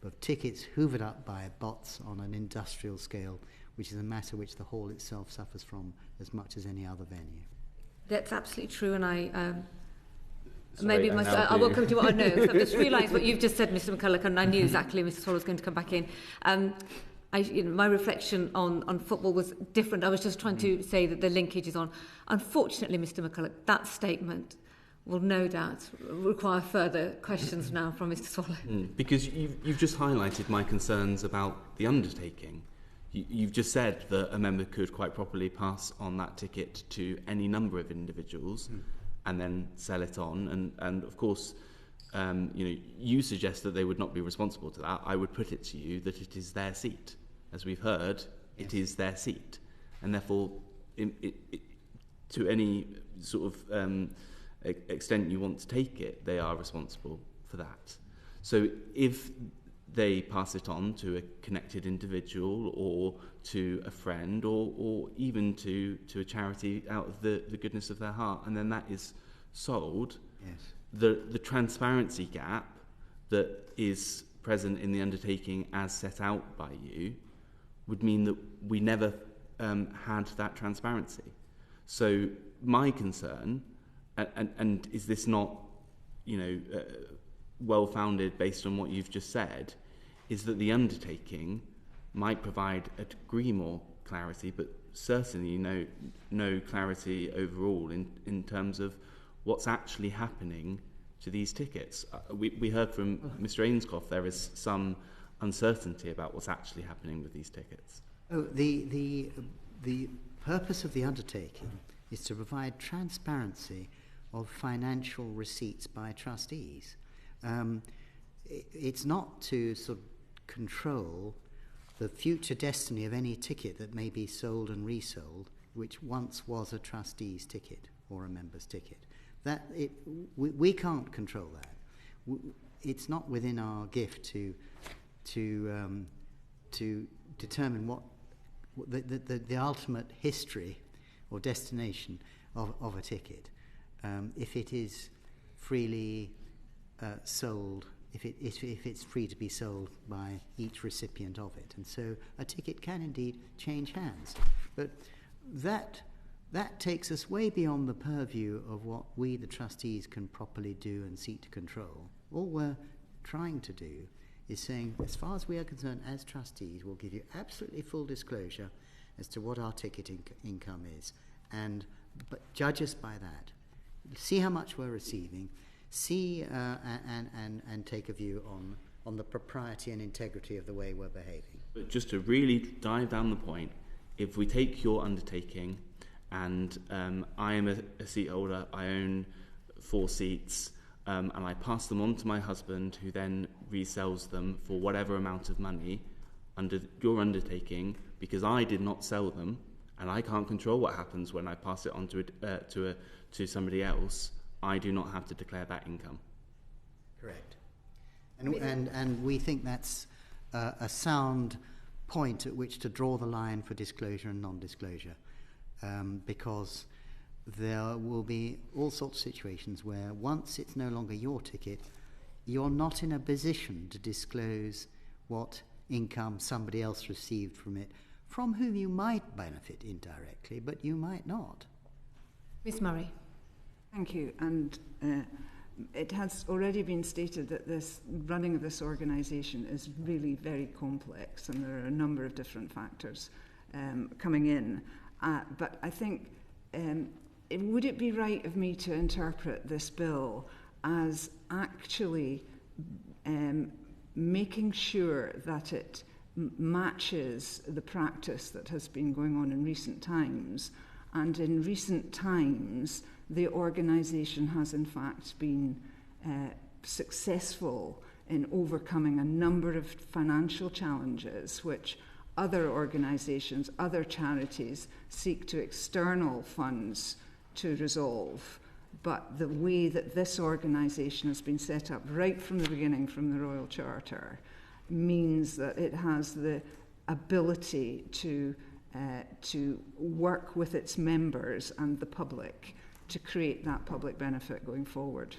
of tickets hoovered up by bots on an industrial scale, which is a matter which the hall itself suffers from as much as any other venue. That's absolutely true, and I will come to what I know. So I've just realised what you've just said, Mr. McCulloch, and I knew exactly Mr. Swallow was going to come back in. My reflection on football was different. I was just trying to say that the linkage is on. Unfortunately, Mr. McCulloch, that statement will no doubt require further questions now from Mr. Swallow. Because you've just highlighted my concerns about the undertaking. You've just said that a member could quite properly pass on that ticket to any number of individuals and then sell it on. And of course, you suggest that they would not be responsible to that. I would put it to you that it is their seat. As we've heard, it is their seat. And therefore, to any sort of extent you want to take it, they are responsible for that. So if they pass it on to a connected individual or to a friend or even to a charity out of the goodness of their heart, and then that is sold, the transparency gap that is present in the undertaking as set out by you would mean that we never had that transparency. So my concern, and is this not, well-founded based on what you've just said, is that the undertaking might provide a degree more clarity, but certainly no clarity overall in terms of what's actually happening to these tickets. We heard from Mr. Ainscough there is some uncertainty about what's actually happening with these tickets. The purpose of the undertaking is to provide transparency of financial receipts by trustees. It's not to sort of control the future destiny of any ticket that may be sold and resold, which once was a trustee's ticket or a member's ticket. We can't control that. It's not within our gift to determine what the ultimate history or destination of a ticket. If it is freely sold, if it's free to be sold by each recipient of it. And so a ticket can indeed change hands. But that takes us way beyond the purview of what we, the trustees, can properly do and seek to control. All we're trying to do is saying, as far as we are concerned as trustees, we'll give you absolutely full disclosure as to what our ticket income is. But judge us by that. See how much we're receiving. See and take a view on the propriety and integrity of the way we're behaving. But just to really dive down the point, if we take your undertaking and I am a seat holder, I own 4 seats, and I pass them on to my husband, who then resells them for whatever amount of money under your undertaking, because I did not sell them, and I can't control what happens when I pass it on to somebody else, I do not have to declare that income. Correct. And we think that's a sound point at which to draw the line for disclosure and non-disclosure, because there will be all sorts of situations where once it's no longer your ticket, you're not in a position to disclose what income somebody else received from it, from whom you might benefit indirectly, but you might not. Miss Murray. Thank you. And it has already been stated that this running of this organisation is really very complex, and there are a number of different factors coming in. But I think, would it be right of me to interpret this bill as actually making sure that it matches the practice that has been going on in recent times, and in recent times the organisation has in fact been successful in overcoming a number of financial challenges which other organisations, other charities seek to external funds to resolve, but the way that this organisation has been set up right from the beginning, from the Royal Charter, means that it has the ability to work with its members and the public to create that public benefit going forward.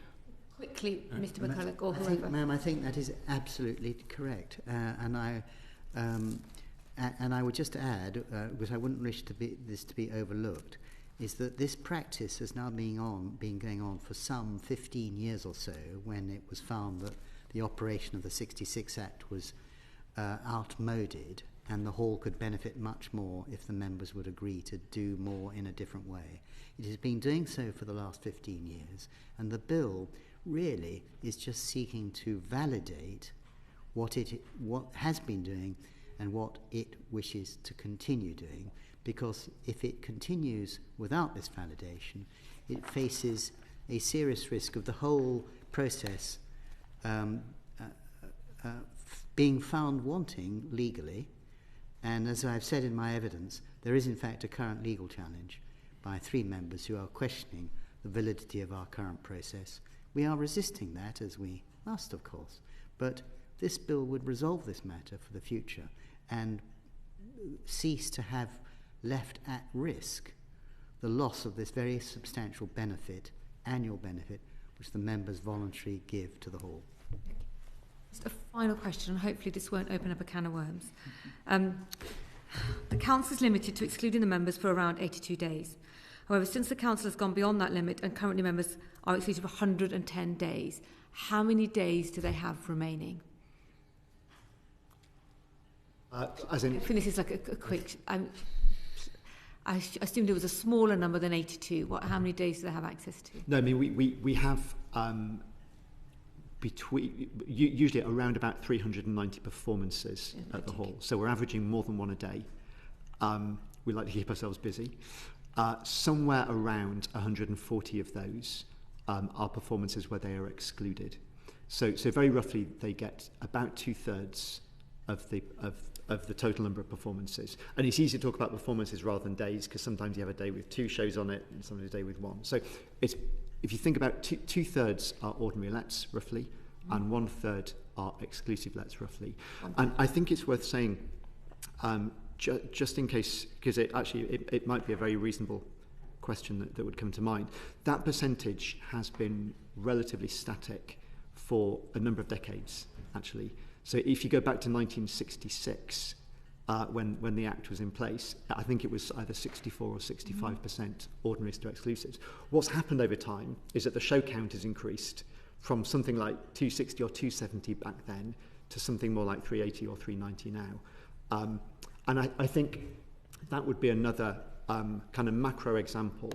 Quickly, Mr. McCulloch, or I think, whoever. ma'am, I think that is absolutely correct, and I would just add, because I wouldn't wish this to be overlooked, is that this practice has now been going on for some 15 years or so, when it was found that the operation of the 66 Act was outmoded, and the Hall could benefit much more if the members would agree to do more in a different way. It has been doing so for the last 15 years, and the bill really is just seeking to validate what has been doing and what it wishes to continue doing, because if it continues without this validation, it faces a serious risk of the whole process being found wanting legally. And as I've said in my evidence, there is in fact a current legal challenge by 3 members who are questioning the validity of our current process. We are resisting that, as we must, of course, but this bill would resolve this matter for the future and cease to have left at risk the loss of this very substantial benefit, annual benefit, which the members voluntarily give to the Hall. Just a final question, and hopefully this won't open up a can of worms. The Council is limited to excluding the members for around 82 days. However, since the Council has gone beyond that limit and currently members are excluded for 110 days, how many days do they have remaining? As in, I think this is like a quick... I assumed it was a smaller number than 82. How many days do they have access to? no, I mean, we have usually around about 390 performances at the Hall. So we're averaging more than one a day. We like to keep ourselves busy. Somewhere around 140 of those are performances where they are excluded. So very roughly, they get about 2/3 of the total number of performances. And it's easy to talk about performances rather than days, because sometimes you have a day with 2 shows on it and sometimes a day with 1. So if you think about 2/3 are ordinary lets, roughly, and 1/3 are exclusive lets, roughly. And I think it's worth saying, just in case, because it might be a very reasonable question that would come to mind, that percentage has been relatively static for a number of decades, actually. So if you go back to 1966, when the Act was in place, I think it was either 64 or 65% ordinaries to exclusives. What's happened over time is that the show count has increased from something like 260 or 270 back then to something more like 380 or 390 now. And I think that would be another kind of macro example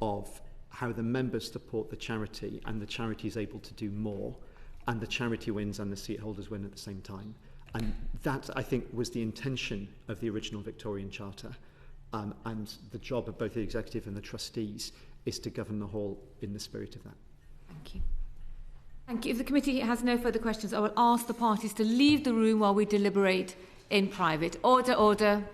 of how the members support the charity and the charity is able to do more, and the charity wins and the seat holders win at the same time. And that, I think, was the intention of the original Victorian Charter. And the job of both the executive and the trustees is to govern the Hall in the spirit of that. Thank you. Thank you. If the committee has no further questions, I will ask the parties to leave the room while we deliberate in private. Order, order.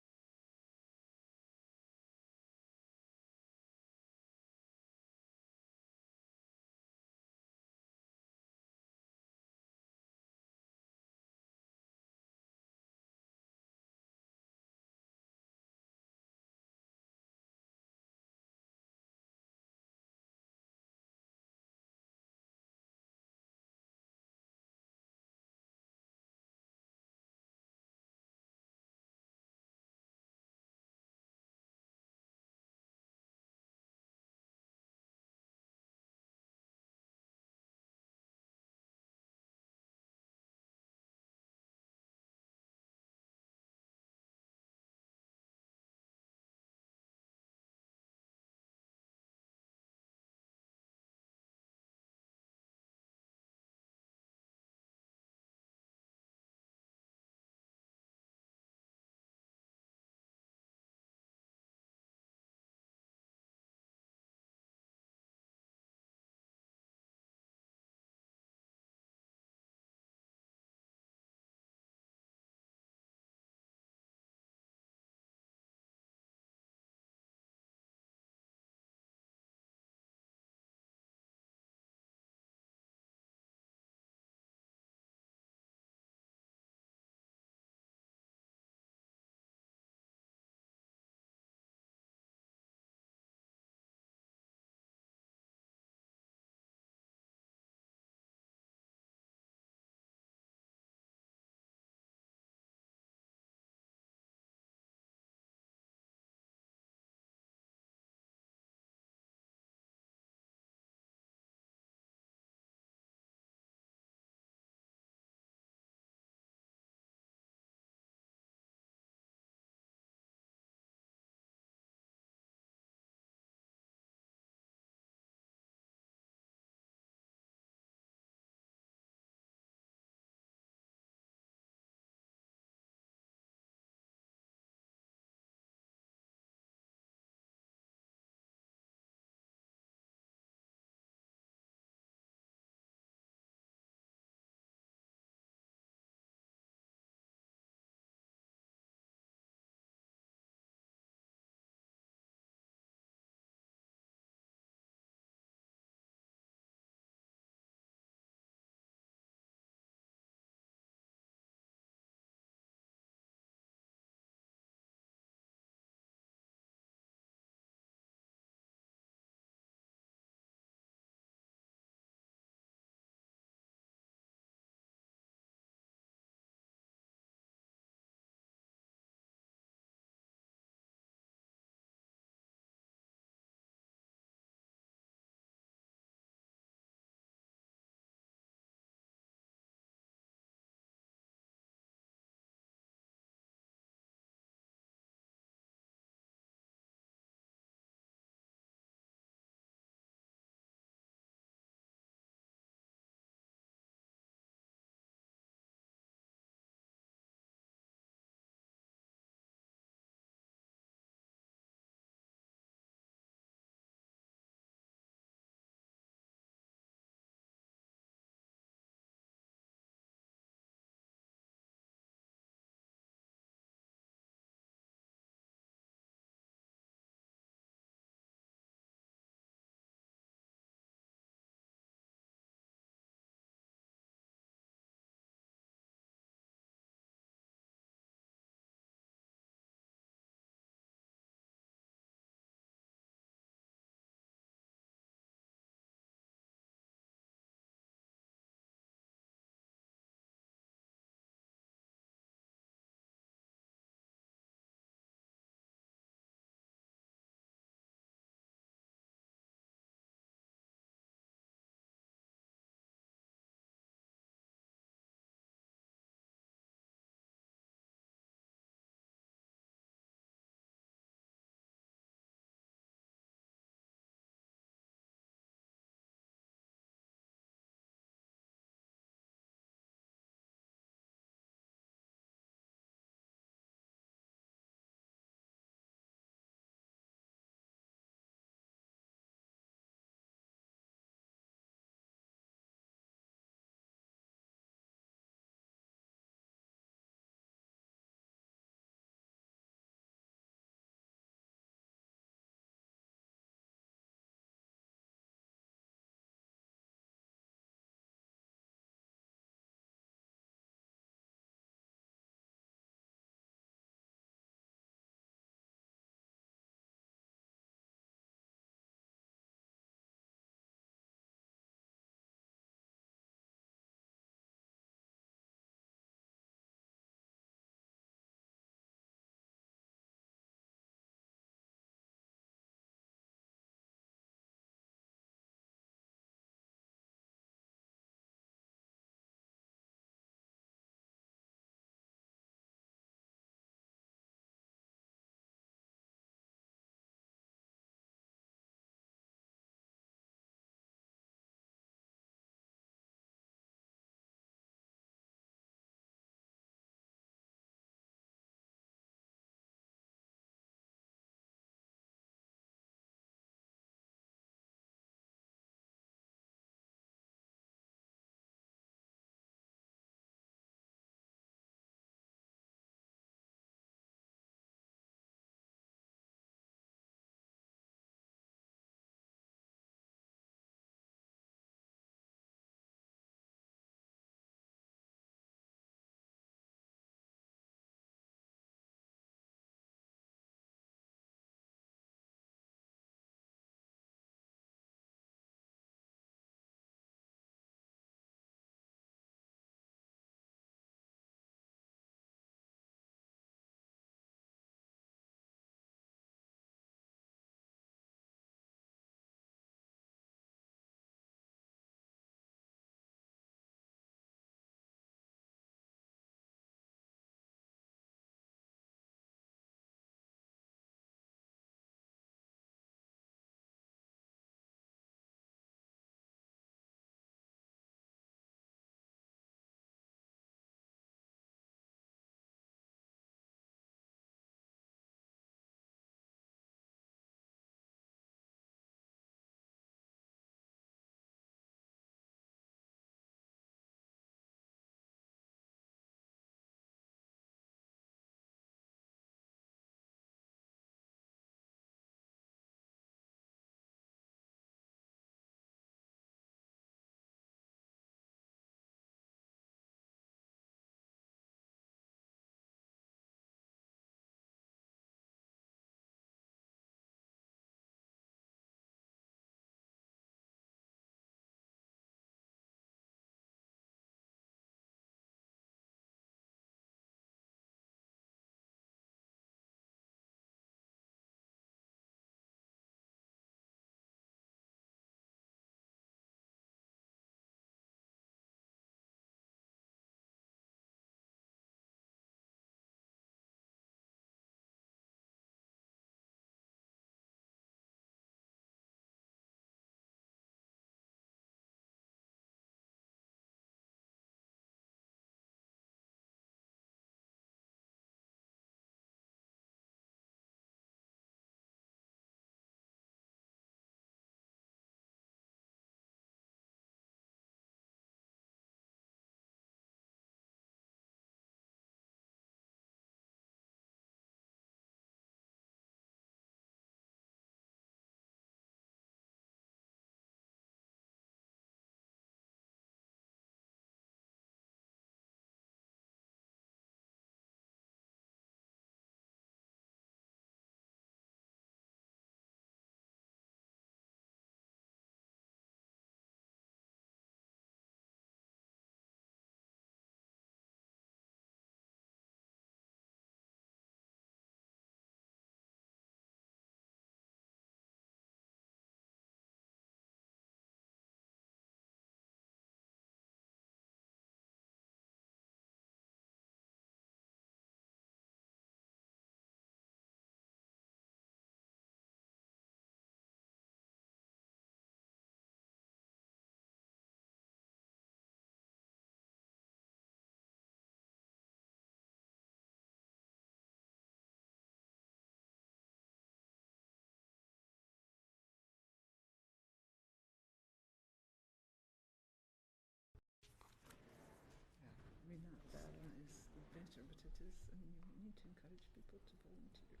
matter, but it is, and you need to encourage people to volunteer.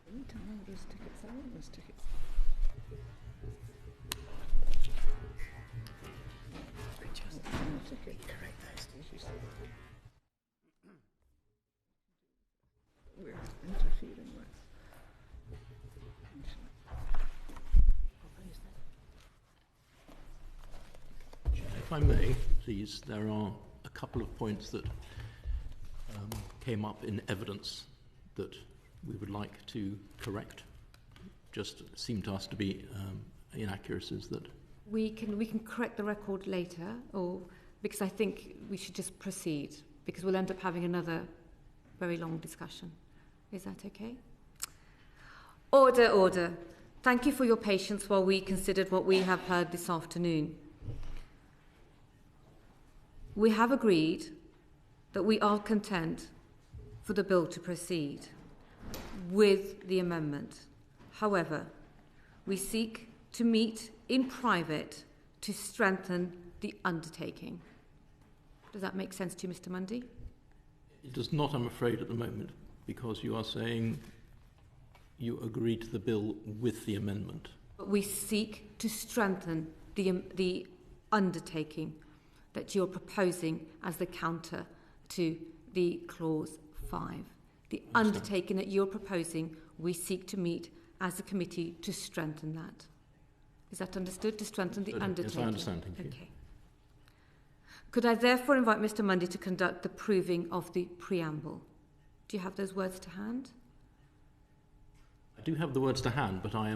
You need to know those tickets. I want those tickets. Ticket. Correct those. We're interfering with. If I may, please, there are a couple of points that came up in evidence that we would like to correct. Just seem to us to be inaccuracies that... We can correct the record later, or because I think we should just proceed, because we'll end up having another very long discussion. Is that okay? Order, order. Thank you for your patience while we considered what we have heard this afternoon. We have agreed that we are content for the bill to proceed with the amendment. However, we seek to meet in private to strengthen the undertaking. Does that make sense to you, Mr. Mundy? It does not, I'm afraid, at the moment, because you are saying you agree to the bill with the amendment. But we seek to strengthen the undertaking that you're proposing as the counter to the clause 5. The undertaking that you're proposing, we seek to meet as a committee to strengthen that. Is that understood? To strengthen the undertaking? Yes, I understand. Thank you. Okay. Could I therefore invite Mr. Mundy to conduct the proving of the preamble? Do you have those words to hand? I do have the words to hand, but I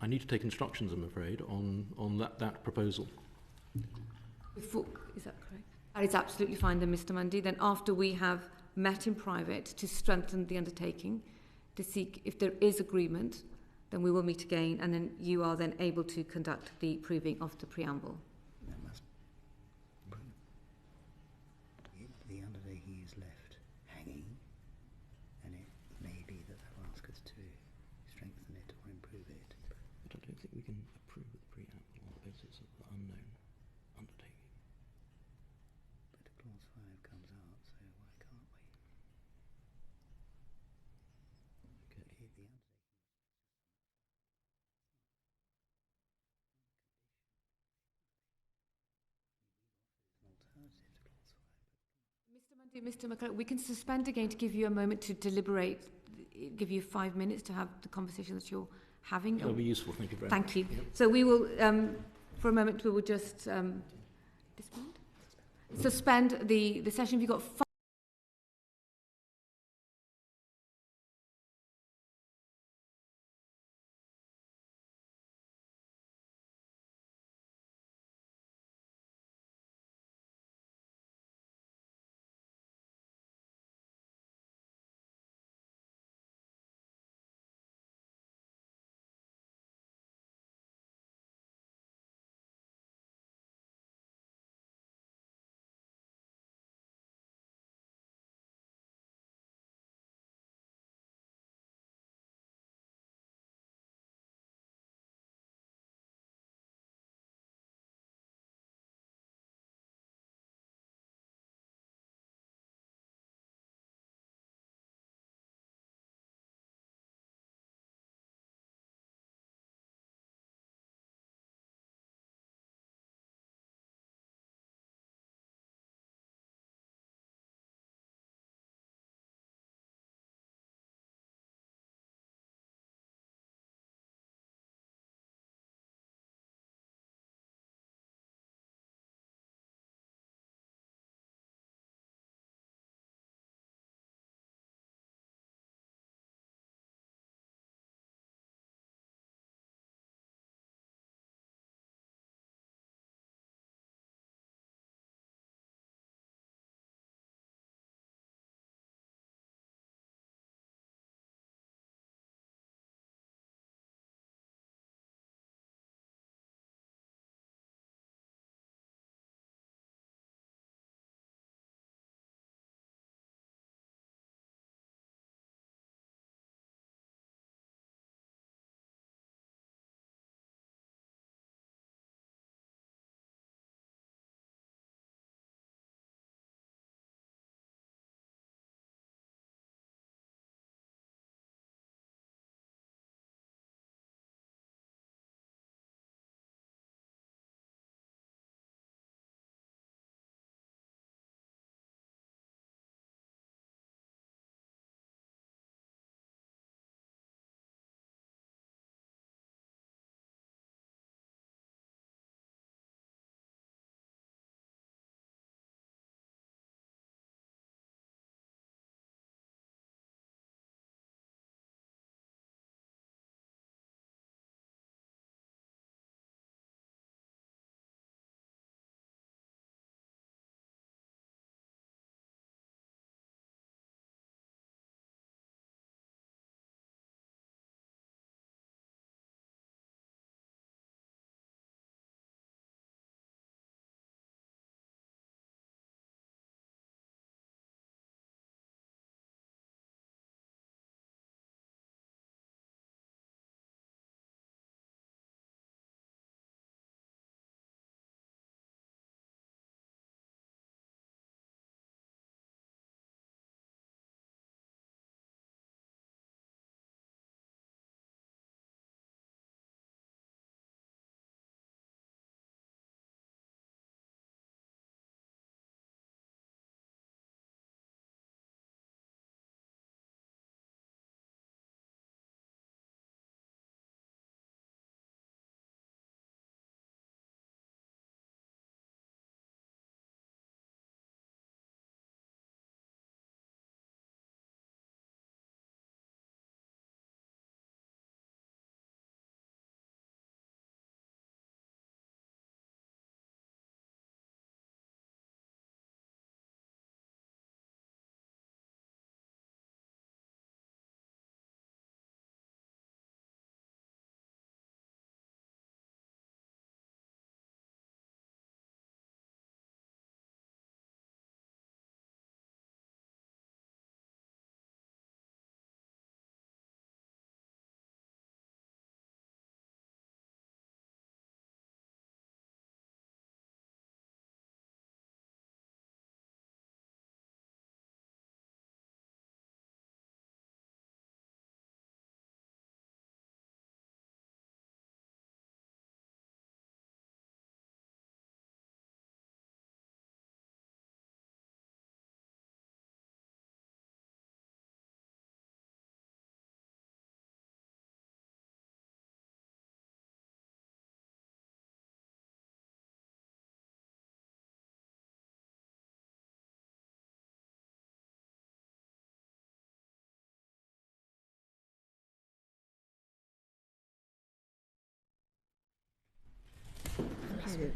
need to take instructions, I'm afraid, on that proposal. Is that correct? That is absolutely fine then, Mr. Mundy. Then after we have met in private to strengthen the undertaking, to seek, if there is agreement, then we will meet again, and then you are then able to conduct the proving of the preamble. The undertaking is left hanging, and it may be that they'll ask us to strengthen it or improve it. But I don't think we can approve the preamble on the basis of the unknown undertaking. But clause 5 comes out, so why can't we? Okay. The undertaking. Mr. Mundy, Mr. McCulloch, we can suspend again to give you a moment to deliberate, give you 5 minutes to have the conversation that you're having. That would be useful, thank you very much. Thank you. Yep. So we will, for a moment, we will just suspend the session. You've got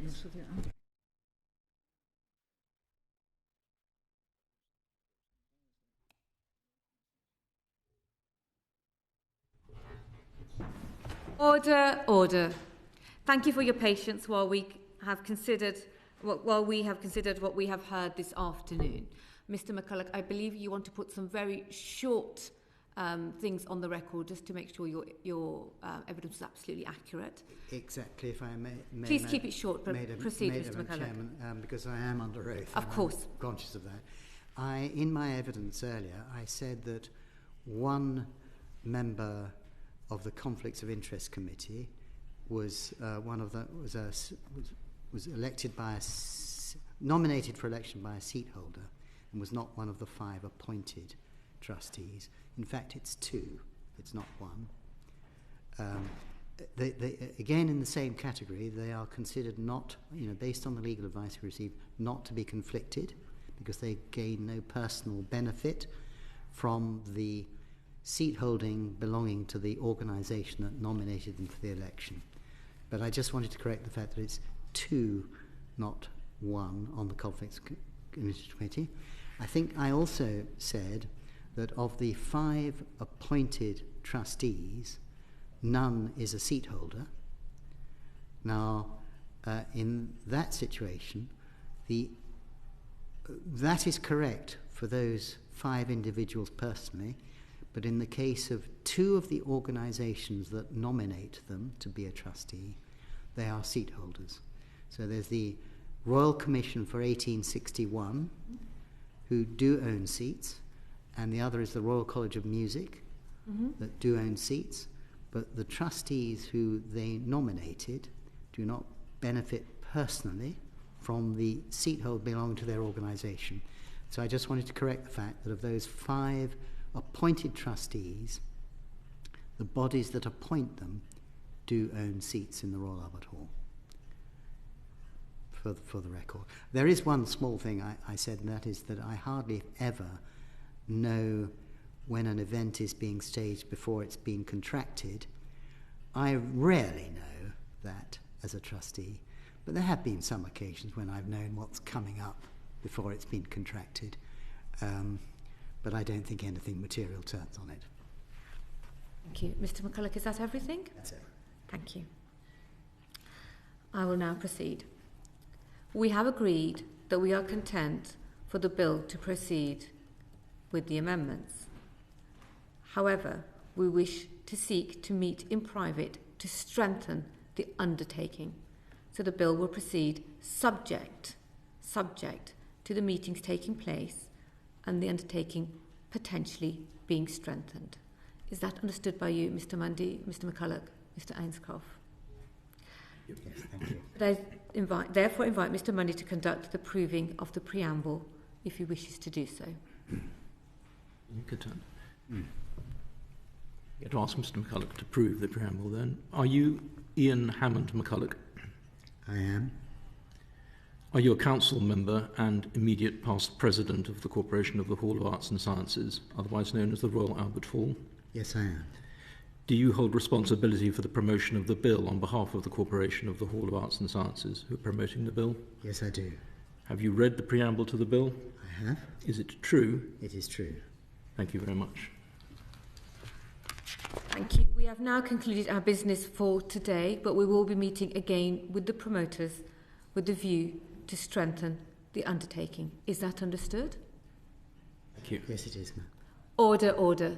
Yes, with your Order, order. Thank you for your patience while we have considered what we have heard this afternoon. Mr. McCulloch, I believe you want to put some very short things on the record just to make sure your evidence is absolutely accurate. Exactly, if I may Please keep it short, but proceed, Mr. McCulloch. Chairman, because I am under oath. Of course. I'm conscious of that. In my evidence earlier, I said that one member of the Conflicts of Interest Committee was elected by nominated for election by a seat holder and was not one of the 5 appointed trustees. In fact, it's 2. It's not 1. Again, in the same category, they are considered not, based on the legal advice we received, not to be conflicted because they gain no personal benefit from the seat holding belonging to the organisation that nominated them for the election. But I just wanted to correct the fact that it's 2, not 1, on the Conflicts Committee. I think I also said that of the 5 appointed trustees, none is a seat holder. Now, in that situation, that is correct for those 5 individuals personally, but in the case of 2 of the organisations that nominate them to be a trustee, they are seat holders. So there's the Royal Commission for 1861, who do own seats, and the other is the Royal College of Music, that do own seats, but the trustees who they nominated do not benefit personally from the seat hold belonging to their organisation. So I just wanted to correct the fact that of those 5 appointed trustees, the bodies that appoint them do own seats in the Royal Albert Hall, for the record. There is one small thing I said, and that is that I hardly ever know when an event is being staged before it's been contracted. I rarely know that as a trustee, but there have been some occasions when I've known what's coming up before it's been contracted. But I don't think anything material turns on it. Thank you. Mr. McCulloch, is that everything? That's it. Thank you. I will now proceed. We have agreed that we are content for the bill to proceed with the amendments. However, we wish to seek to meet in private to strengthen the undertaking. So the bill will proceed subject to the meetings taking place and the undertaking potentially being strengthened. Is that understood by you, Mr. Mundy, Mr. McCulloch, Mr. Ainscough? Yes, thank you. I therefore invite Mr. Mundy to conduct the proving of the preamble if he wishes to do so. You could get to ask Mr. McCulloch to prove the preamble then. Are you Ian Hammond McCulloch? I am. Are you a council member and immediate past president of the Corporation of the Hall of Arts and Sciences, otherwise known as the Royal Albert Hall? Yes, I am. Do you hold responsibility for the promotion of the bill on behalf of the Corporation of the Hall of Arts and Sciences, who are promoting the bill? Yes, I do. Have you read the preamble to the bill? I have. Is it true? It is true. Thank you very much. Thank you. We have now concluded our business for today, but we will be meeting again with the promoters with the view to strengthen the undertaking. Is that understood? Thank you. Yes, it is, ma'am. Order, order.